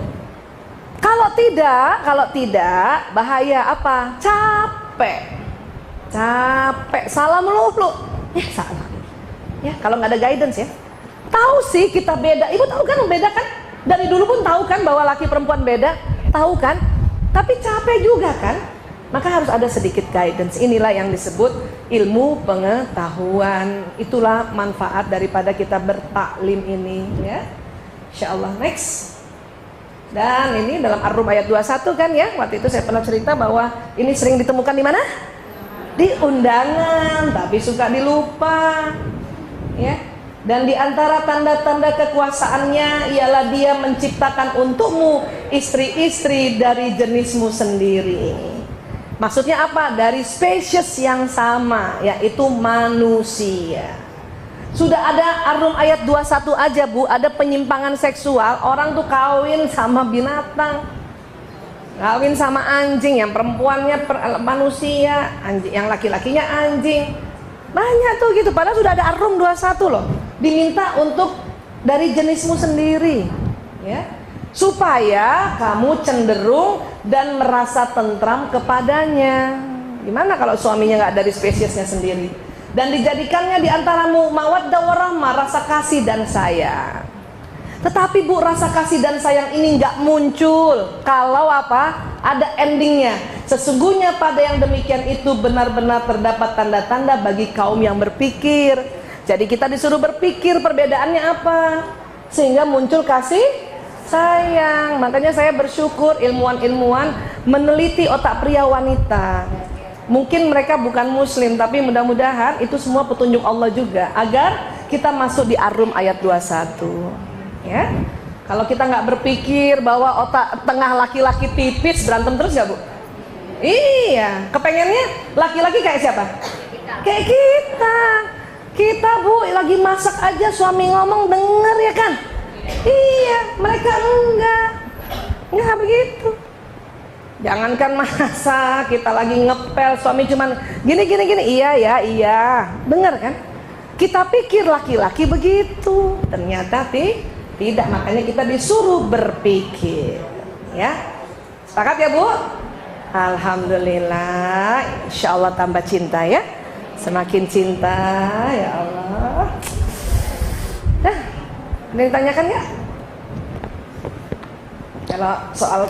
Kalau tidak bahaya apa? Capek, salah melulu. Salah. Ya, kalau nggak ada guidance ya. Tahu sih kita beda. Ibu tahu kan beda kan? Dari dulu pun tahu kan bahwa laki perempuan beda. Tahu kan? Tapi capek juga kan? Maka harus ada sedikit guidance. Inilah yang disebut ilmu pengetahuan. Itulah manfaat daripada kita bertaklim ini, ya. Insyaallah. Next. Dan ini dalam Ar-Rum ayat 21 kan ya. Waktu itu saya pernah cerita bahwa ini sering ditemukan di mana? Di undangan, tapi suka dilupa. Ya. Dan di antara tanda-tanda kekuasaannya ialah dia menciptakan untukmu istri-istri dari jenismu sendiri. Maksudnya apa? Dari spesies yang sama, yaitu manusia. Sudah ada Ar-Rum ayat 21 aja Bu, ada penyimpangan seksual. Orang tuh kawin sama binatang, kawin sama anjing, yang perempuannya manusia, anjing, yang laki-lakinya anjing. Banyak tuh gitu, padahal sudah ada Ar-Rum 21 loh. Diminta untuk dari jenismu sendiri, ya, supaya kamu cenderung dan merasa tentram kepadanya. Gimana kalau suaminya nggak dari spesiesnya sendiri? Dan dijadikannya di antaramu mawaddah warahmah, rasa kasih dan sayang. Tetapi Bu, rasa kasih dan sayang ini nggak muncul kalau apa? Ada endingnya. Sesungguhnya pada yang demikian itu benar-benar terdapat tanda-tanda bagi kaum yang berpikir. Jadi kita disuruh berpikir perbedaannya apa, sehingga muncul kasih sayang. Makanya saya bersyukur ilmuwan-ilmuwan meneliti otak pria wanita. Mungkin mereka bukan muslim, tapi mudah-mudahan itu semua petunjuk Allah juga, agar kita masuk di Ar-Rum ayat 21. Ya, kalau kita nggak berpikir bahwa otak tengah laki-laki tipis, berantem terus nggak Bu? Iya, kepengennya laki-laki kayak siapa? Kayak kita. Kita Bu lagi masak aja suami ngomong denger ya kan? Iya, mereka enggak begitu. Jangankan masak, kita lagi ngepel, suami cuman gini, iya, dengar kan? Kita pikir laki-laki begitu, ternyata tidak. Makanya kita disuruh berpikir, ya. Sepakat ya Bu? Alhamdulillah, insya Allah tambah cinta ya. Semakin cinta, ya Allah. Dah, ada yang ditanyakan ya? Kalau soal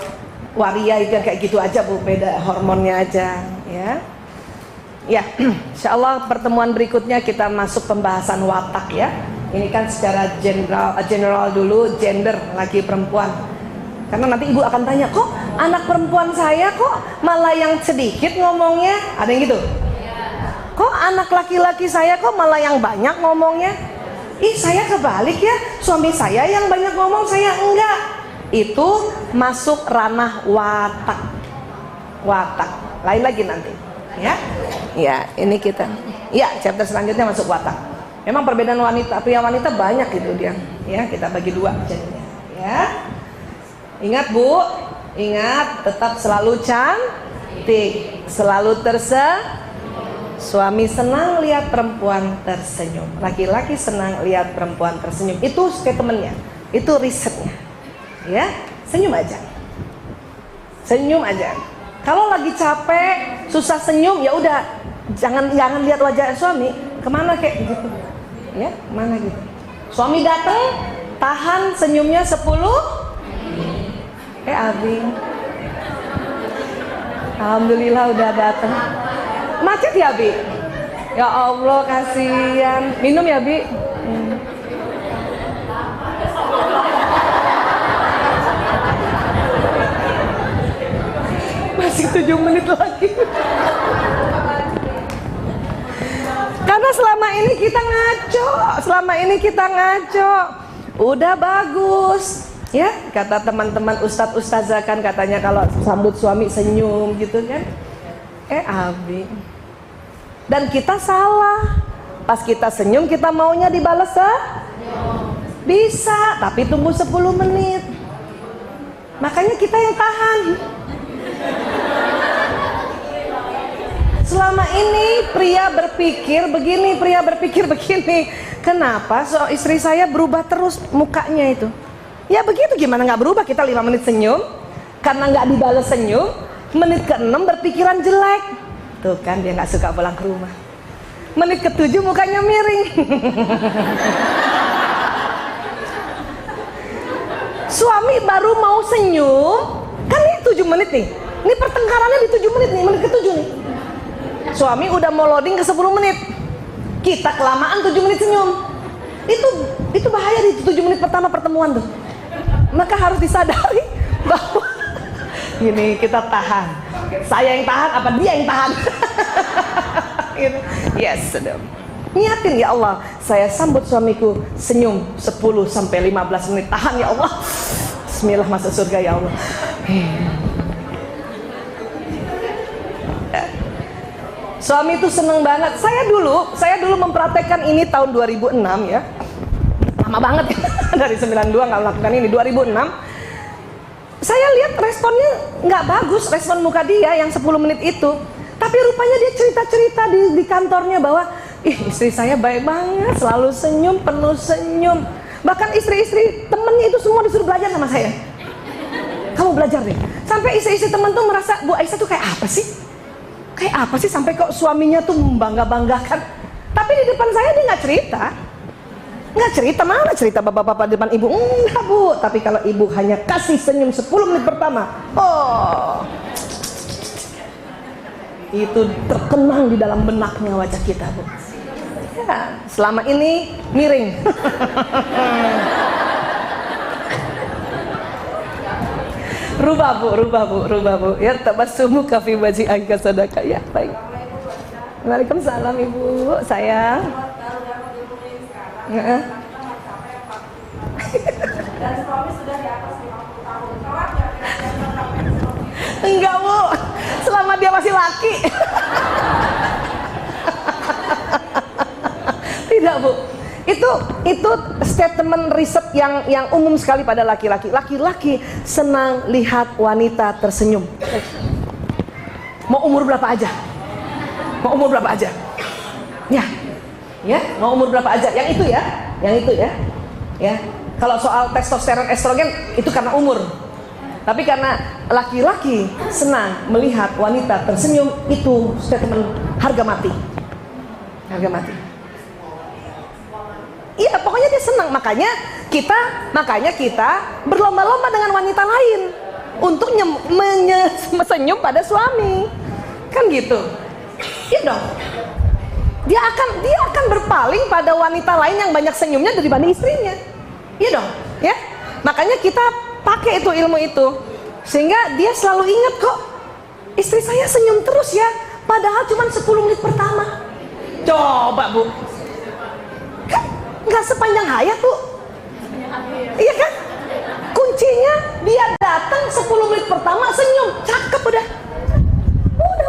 waria itu yang kayak gitu aja Bu, beda hormonnya aja, ya. Ya, insya Allah pertemuan berikutnya kita masuk pembahasan watak ya. Ini kan secara general dulu, gender laki perempuan. Karena nanti ibu akan tanya, kok anak perempuan saya kok malah yang sedikit ngomongnya? Ada yang gitu? Kok anak laki-laki saya kok malah yang banyak ngomongnya? Ih, saya kebalik ya, suami saya yang banyak ngomong, saya enggak. Itu masuk ranah watak. Lain lagi nanti, ya. Ya, ini kita. Ya, chapter selanjutnya masuk watak. Memang perbedaan pria wanita banyak gitu dia. Ya, kita bagi dua jadinya. Ya. Ingat Bu, ingat tetap selalu cantik, selalu suami senang lihat perempuan tersenyum, laki-laki senang lihat perempuan tersenyum. Itu statementnya, itu risetnya. Ya, senyum aja. Kalau lagi capek, susah senyum, ya udah jangan lihat wajah suami. Kemana kayak gitu? Ya, kemana gitu? Suami datang, tahan senyumnya 10. Abi, alhamdulillah udah datang. Macet ya Bi? Ya Allah kasihan. Minum ya Bi? Masih 7 menit lagi. Karena selama ini kita ngaco. Udah bagus. Ya, kata teman-teman ustadz ustazah kan katanya kalau sambut suami senyum gitu kan. Abi. Dan kita salah. Pas kita senyum kita maunya dibalas bisa, tapi tunggu 10 menit. Makanya kita yang tahan. Selama ini pria berpikir begini. Kenapa istri saya berubah terus mukanya itu? Ya begitu, gimana nggak berubah? Kita 5 menit senyum, karena nggak dibalas senyum, menit ke-6 berpikiran jelek. Tuh kan dia nggak suka pulang ke rumah. Menit ke-7 mukanya miring. Suami baru mau senyum, kan ini 7 menit nih. Ini pertengkarannya di 7 menit nih, menit ke-7 nih. Suami udah mau loading ke 10 menit. Kita kelamaan 7 menit senyum. Itu bahaya di 7 menit pertama pertemuan tuh. Maka harus disadari bahwa ini kita tahan. Saya yang tahan apa dia yang tahan? Yes, sudah. Niatin ya Allah, saya sambut suamiku senyum 10 sampai 15 menit. Tahan ya Allah. Bismillah, masuk surga ya Allah. Suami itu seneng banget. Saya dulu mempraktekkan ini tahun 2006 ya. Lama banget dari 92 nggak melakukan ini. 2006 saya lihat responnya nggak bagus, respon muka dia yang 10 menit itu. Tapi rupanya dia cerita-cerita di kantornya bahwa istri saya baik banget, selalu senyum, penuh senyum. Bahkan istri-istri temennya itu semua disuruh belajar sama saya. Kamu belajar deh. Sampai istri-istri temen tuh merasa Bu Aisyah tuh kayak apa sih? Kayak apa sih sampai kok suaminya tuh membangga-banggakan. Tapi di depan saya dia nggak cerita. Nggak cerita, mana cerita bapak-bapak di depan ibu. Enggak Bu, tapi kalau ibu hanya kasih senyum 10 menit pertama, itu terkenang di dalam benaknya wajah kita Bu. Ya, selama ini miring. Rubah bu. Ya, tabassumu fi wajhi aika sadaqah. Ya, baik. Waalaikumsalam Ibu, sayang. Dan suami sudah di atas 50 tahun. Enggak Bu, selama dia masih laki. Tidak Bu, itu statement riset yang umum sekali pada laki-laki. Laki-laki senang lihat wanita tersenyum. Mau umur berapa aja? Ya, mau umur berapa aja? Yang itu ya. Ya. Kalau soal testosteron, estrogen itu karena umur. Tapi karena laki-laki senang melihat wanita tersenyum, itu statement harga mati. Iya, pokoknya dia senang. Makanya kita berlomba-lomba dengan wanita lain untuk senyum pada suami. Kan gitu. Iya dong. Dia akan berpaling pada wanita lain yang banyak senyumnya daripada istrinya. Iya dong, ya. Makanya kita pakai itu ilmu itu sehingga dia selalu ingat kok istri saya senyum terus ya, padahal cuma 10 menit pertama. Coba Bu, kan nggak sepanjang hayat Bu. Iya kan? Kuncinya dia datang 10 menit pertama senyum, cakep udah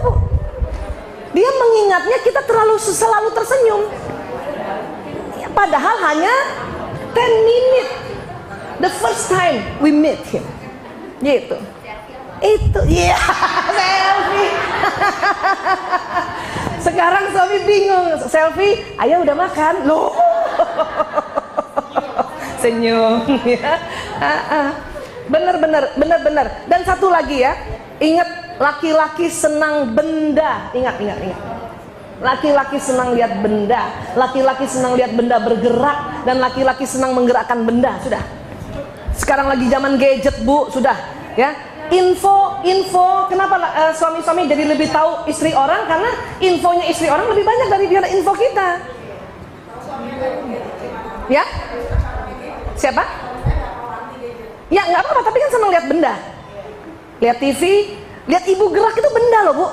Bu. Dia mengingatnya kita selalu tersenyum ya, padahal hanya 10 minutes the first time we met him. Gitu. Itu ya, selfie. Sekarang suami bingung, selfie, ayah udah makan loh. Senyum ya. Bener. Dan satu lagi ya, ingat, laki-laki senang benda. Ingat. Laki-laki senang lihat benda, laki-laki senang lihat benda bergerak, dan laki-laki senang menggerakkan benda. Sudah. Sekarang lagi zaman gadget Bu, sudah ya. Info. Kenapa suami-suami jadi lebih tahu istri orang? Karena infonya istri orang lebih banyak daripada info kita. Ya? Siapa? Ya nggak apa-apa, tapi kan senang lihat benda. Lihat TV, lihat ibu gerak itu benda loh Bu.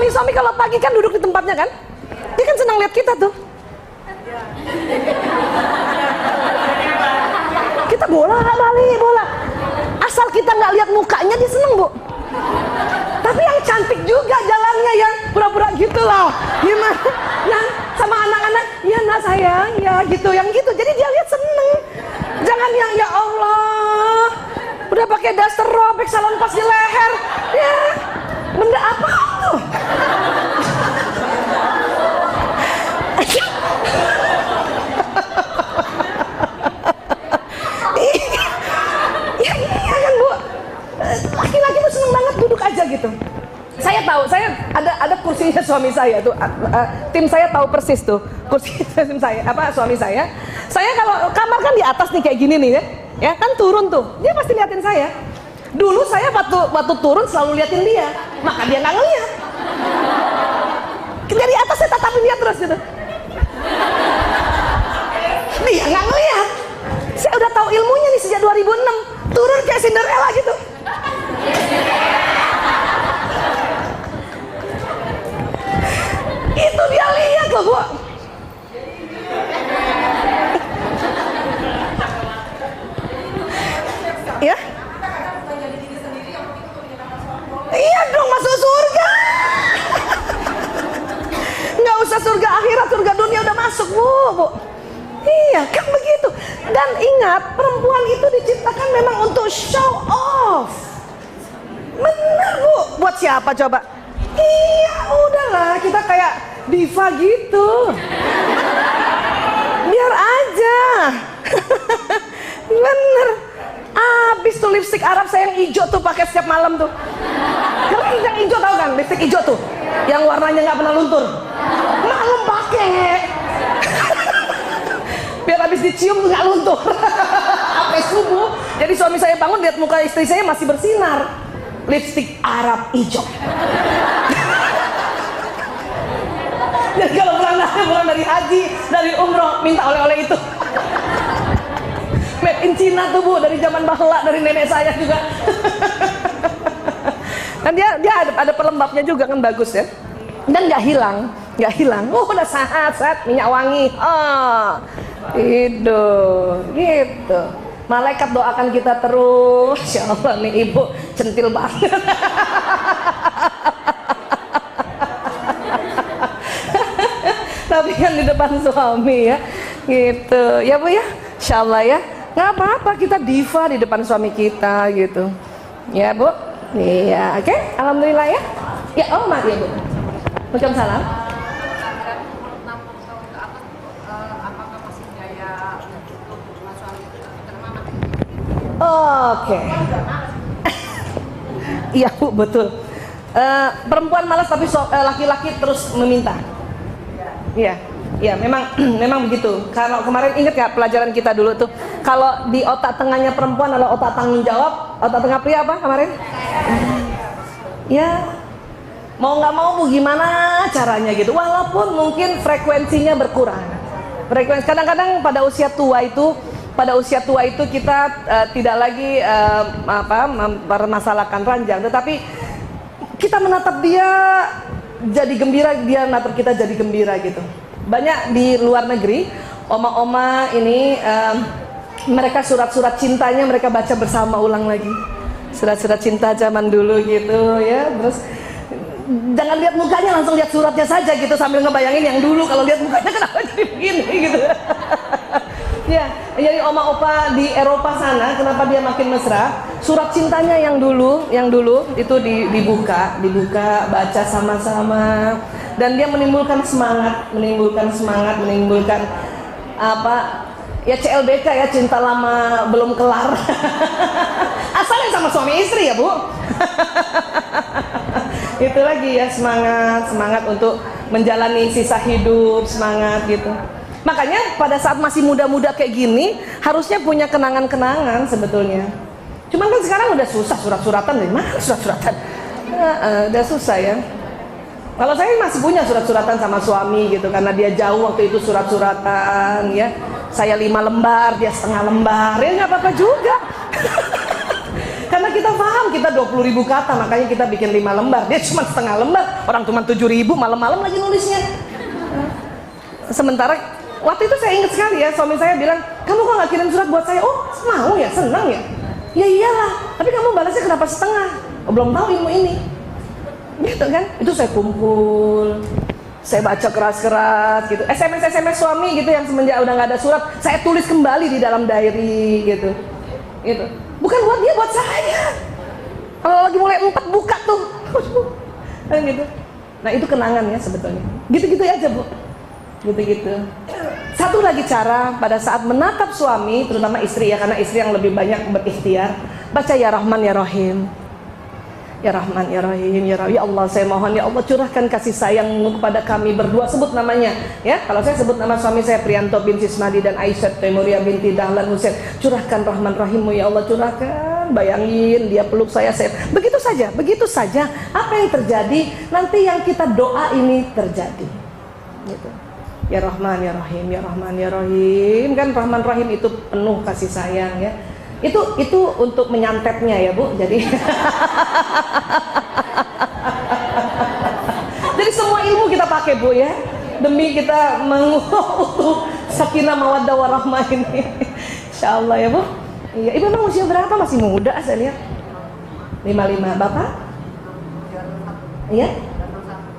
suami kalau pagi kan duduk di tempatnya kan, dia kan senang lihat kita tuh. Kita bola balik bola, asal kita nggak lihat mukanya dia seneng bu. Tapi yang cantik juga jalannya, yang pura-pura gitu loh, gimana? Yang sama anak-anak, ya nak sayang, ya gitu, yang gitu. Jadi dia lihat seneng. Jangan yang ya Allah, udah pakai daster robek salon pas di leher, ya benda apa tuh? Iya kan bu, laki-laki tuh seneng banget duduk aja gitu. Saya tahu, saya ada kursinya suami saya tuh, tim saya tahu persis tuh kursi tim saya, suami saya. Saya kalau kamar kan di atas nih kayak gini nih ya kan turun tuh, dia pasti liatin saya. Dulu saya waktu turun selalu liatin dia, maka dia nggak ngeliat. Dari atas saya tatapin dia terus gitu. Dia nggak ngeliat. Saya udah tahu ilmunya nih sejak 2006, turun kayak Cinderella gitu. Itu dia lihat loh bu. Ya? Iya dong, masuk surga. Nggak usah surga akhirat, surga dunia udah masuk bu. Iya kan begitu. Dan ingat, perempuan itu diciptakan memang untuk show off. Bener bu. Buat siapa coba? Iya udahlah, kita kayak diva gitu. Biar aja. Bener. Abis tuh lipstik Arab saya yang hijau tuh pakai setiap malam tuh. Keren yang hijau tahu kan? Lipstik hijau tuh, yang warnanya nggak pernah luntur. Malam pakai. Biar habis dicium nggak luntur. Sampai subuh. Jadi suami saya bangun lihat muka istri saya masih bersinar. Lipstik Arab hijau. Dan kalau pulang dari haji, dari umroh, minta oleh-oleh itu. Made in Cina tuh bu, dari zaman bahla, dari nenek saya juga. Dan dia ada pelembabnya juga kan, bagus ya. Dan nggak hilang. Udah sahat minyak wangi. Gitu. Malaikat doakan kita terus. Ya Allah nih ibu centil banget. Tapi kan di depan suami ya, gitu. Ya bu ya, insya Allah ya. Nggak apa-apa, kita diva di depan suami kita gitu. Ya bu, iya, oke. Alhamdulillah ya. Ya, oh maaf ya bu. Waalaikumsalam. Oke. Iya bu, betul. Perempuan malas tapi laki-laki terus meminta. Iya, memang begitu. Kalau kemarin ingat nggak pelajaran kita dulu tuh, kalau di otak tengahnya perempuan adalah otak tanggung jawab, otak tengah pria apa kemarin? Ya, mau nggak mau bu gimana caranya gitu. Walaupun mungkin frekuensinya berkurang. Kadang-kadang pada usia tua itu kita tidak lagi mempermasalahkan ranjang, tetapi kita menatap dia jadi gembira, dia natap kita jadi gembira gitu. Banyak di luar negeri, oma-oma ini mereka surat-surat cintanya mereka baca bersama ulang lagi. Surat-surat cinta zaman dulu gitu ya. Terus jangan lihat mukanya, langsung lihat suratnya saja gitu sambil ngebayangin yang dulu. Kalau lihat mukanya kenapa jadi begini gitu. Ya, jadi oma opa di Eropa sana kenapa dia makin mesra? Surat cintanya yang dulu itu dibuka, baca sama-sama, dan dia menimbulkan semangat, menimbulkan apa? Ya CLBK ya, cinta lama belum kelar. Asalnya sama suami istri ya bu. Itu lagi ya, semangat untuk menjalani sisa hidup, semangat gitu. Makanya pada saat masih muda-muda kayak gini harusnya punya kenangan-kenangan sebetulnya. Cuman kan sekarang udah susah, surat-suratan dari mana surat-suratan? Udah susah ya. Kalau saya masih punya surat-suratan sama suami gitu, karena dia jauh waktu itu surat-suratan ya. Saya 5 lembar, dia setengah lembar, ya nggak apa-apa juga. Karena kita paham kita kita 20.000 kata, makanya kita bikin 5 lembar. Dia cuma setengah lembar, orang cuma 7.000, malam-malam lagi nulisnya. Sementara waktu itu saya ingat sekali ya, suami saya bilang, kamu kok nggak kirim surat buat saya? Oh, mau ya, senang ya. Ya iyalah, tapi kamu balasnya kenapa setengah? Oh, belum tahu ilmu ini. Gitu kan? Itu saya kumpul, saya baca keras-keras gitu. SMS suami gitu yang semenjak udah nggak ada surat, saya tulis kembali di dalam diary gitu. Gitu. Bukan buat dia, buat saya. Kalau lagi mulai 4 buka tuh. Gitu. Nah, itu kenangan ya sebetulnya. Gitu-gitu aja, Bu. Gitu-gitu. Satu lagi cara pada saat menatap suami, terutama istri ya, karena istri yang lebih banyak berikhtiar, baca ya Rahman ya Rahim. Ya Rahman ya Rahim, ya Rahim. Ya Allah, saya mohon ya Allah curahkan kasih sayang-Mu kepada kami berdua. Sebut namanya ya. Kalau saya sebut nama suami saya Prianto bin Sismadi dan Aisyah Temuria binti Dahlan Husain, curahkan Rahman Rahim-Mu ya Allah, curahkan. Bayangin dia peluk saya begitu saja, begitu saja. Apa yang terjadi nanti yang kita doa ini terjadi. Gitu. Ya Rahman ya Rahim, ya Rahman ya Rahim. Kan Rahman Rahim itu penuh kasih sayang ya. Itu untuk menyantetnya ya Bu. Jadi jadi semua ilmu kita pakai Bu ya, demi kita mengutuk sakinah mawaddah warahmah ini. Insyaallah ya Bu. Iya, Ibu emang usia berapa? Masih muda saya lihat. 55. Bapak? Iya?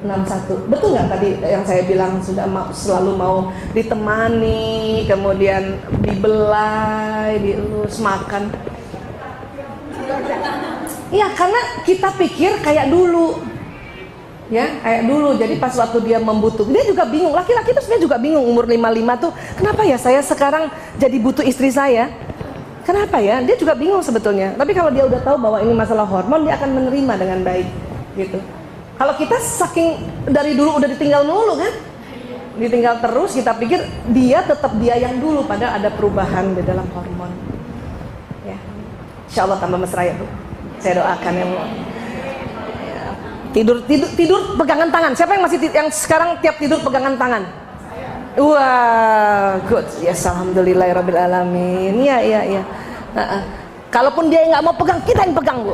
61. Betul nggak tadi yang saya bilang sudah selalu mau ditemani, kemudian dibelai, dielus, makan. Iya, karena kita pikir kayak dulu. Ya, kayak dulu. Jadi pas waktu dia membutuhkan, dia juga bingung. Laki-laki itu sebenarnya juga bingung umur 55 tuh, kenapa ya saya sekarang jadi butuh istri saya? Kenapa ya? Dia juga bingung sebetulnya. Tapi kalau dia udah tahu bahwa ini masalah hormon, dia akan menerima dengan baik gitu. Kalau kita saking dari dulu udah ditinggal dulu kan, ditinggal terus, kita pikir dia tetap dia yang dulu, padahal ada perubahan di dalam hormon. Ya, Insya Allah tambah mesra ya Bu. Saya doakan ya Bu. Tidur pegangan tangan. Siapa yang masih yang sekarang tiap tidur pegangan tangan? Wah, good. Yes, alhamdulillahirabbil alamin. Iya. Kalaupun dia nggak mau pegang, kita yang pegang Bu.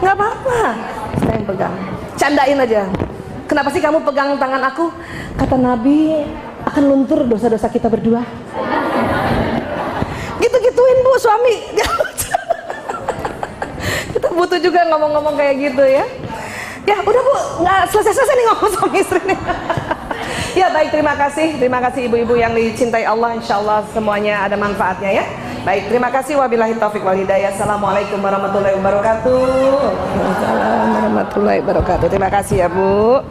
Nggak apa-apa, kita yang pegang. Candain aja. Kenapa sih kamu pegang tangan aku? Kata Nabi, akan luntur dosa-dosa kita berdua. Gitu-gituin Bu suami. Kita butuh juga ngomong-ngomong kayak gitu ya. Ya udah Bu, nggak selesai-selesai nih ngomong sama istri nih. Ya baik, terima kasih ibu-ibu yang dicintai Allah. Insya Allah semuanya ada manfaatnya ya. Baik, terima kasih. Wabillahi taufiq wal hidayah. Assalamualaikum warahmatullahi wabarakatuh. Waalaikumsalam warahmatullahi wabarakatuh. Terima kasih ya Bu.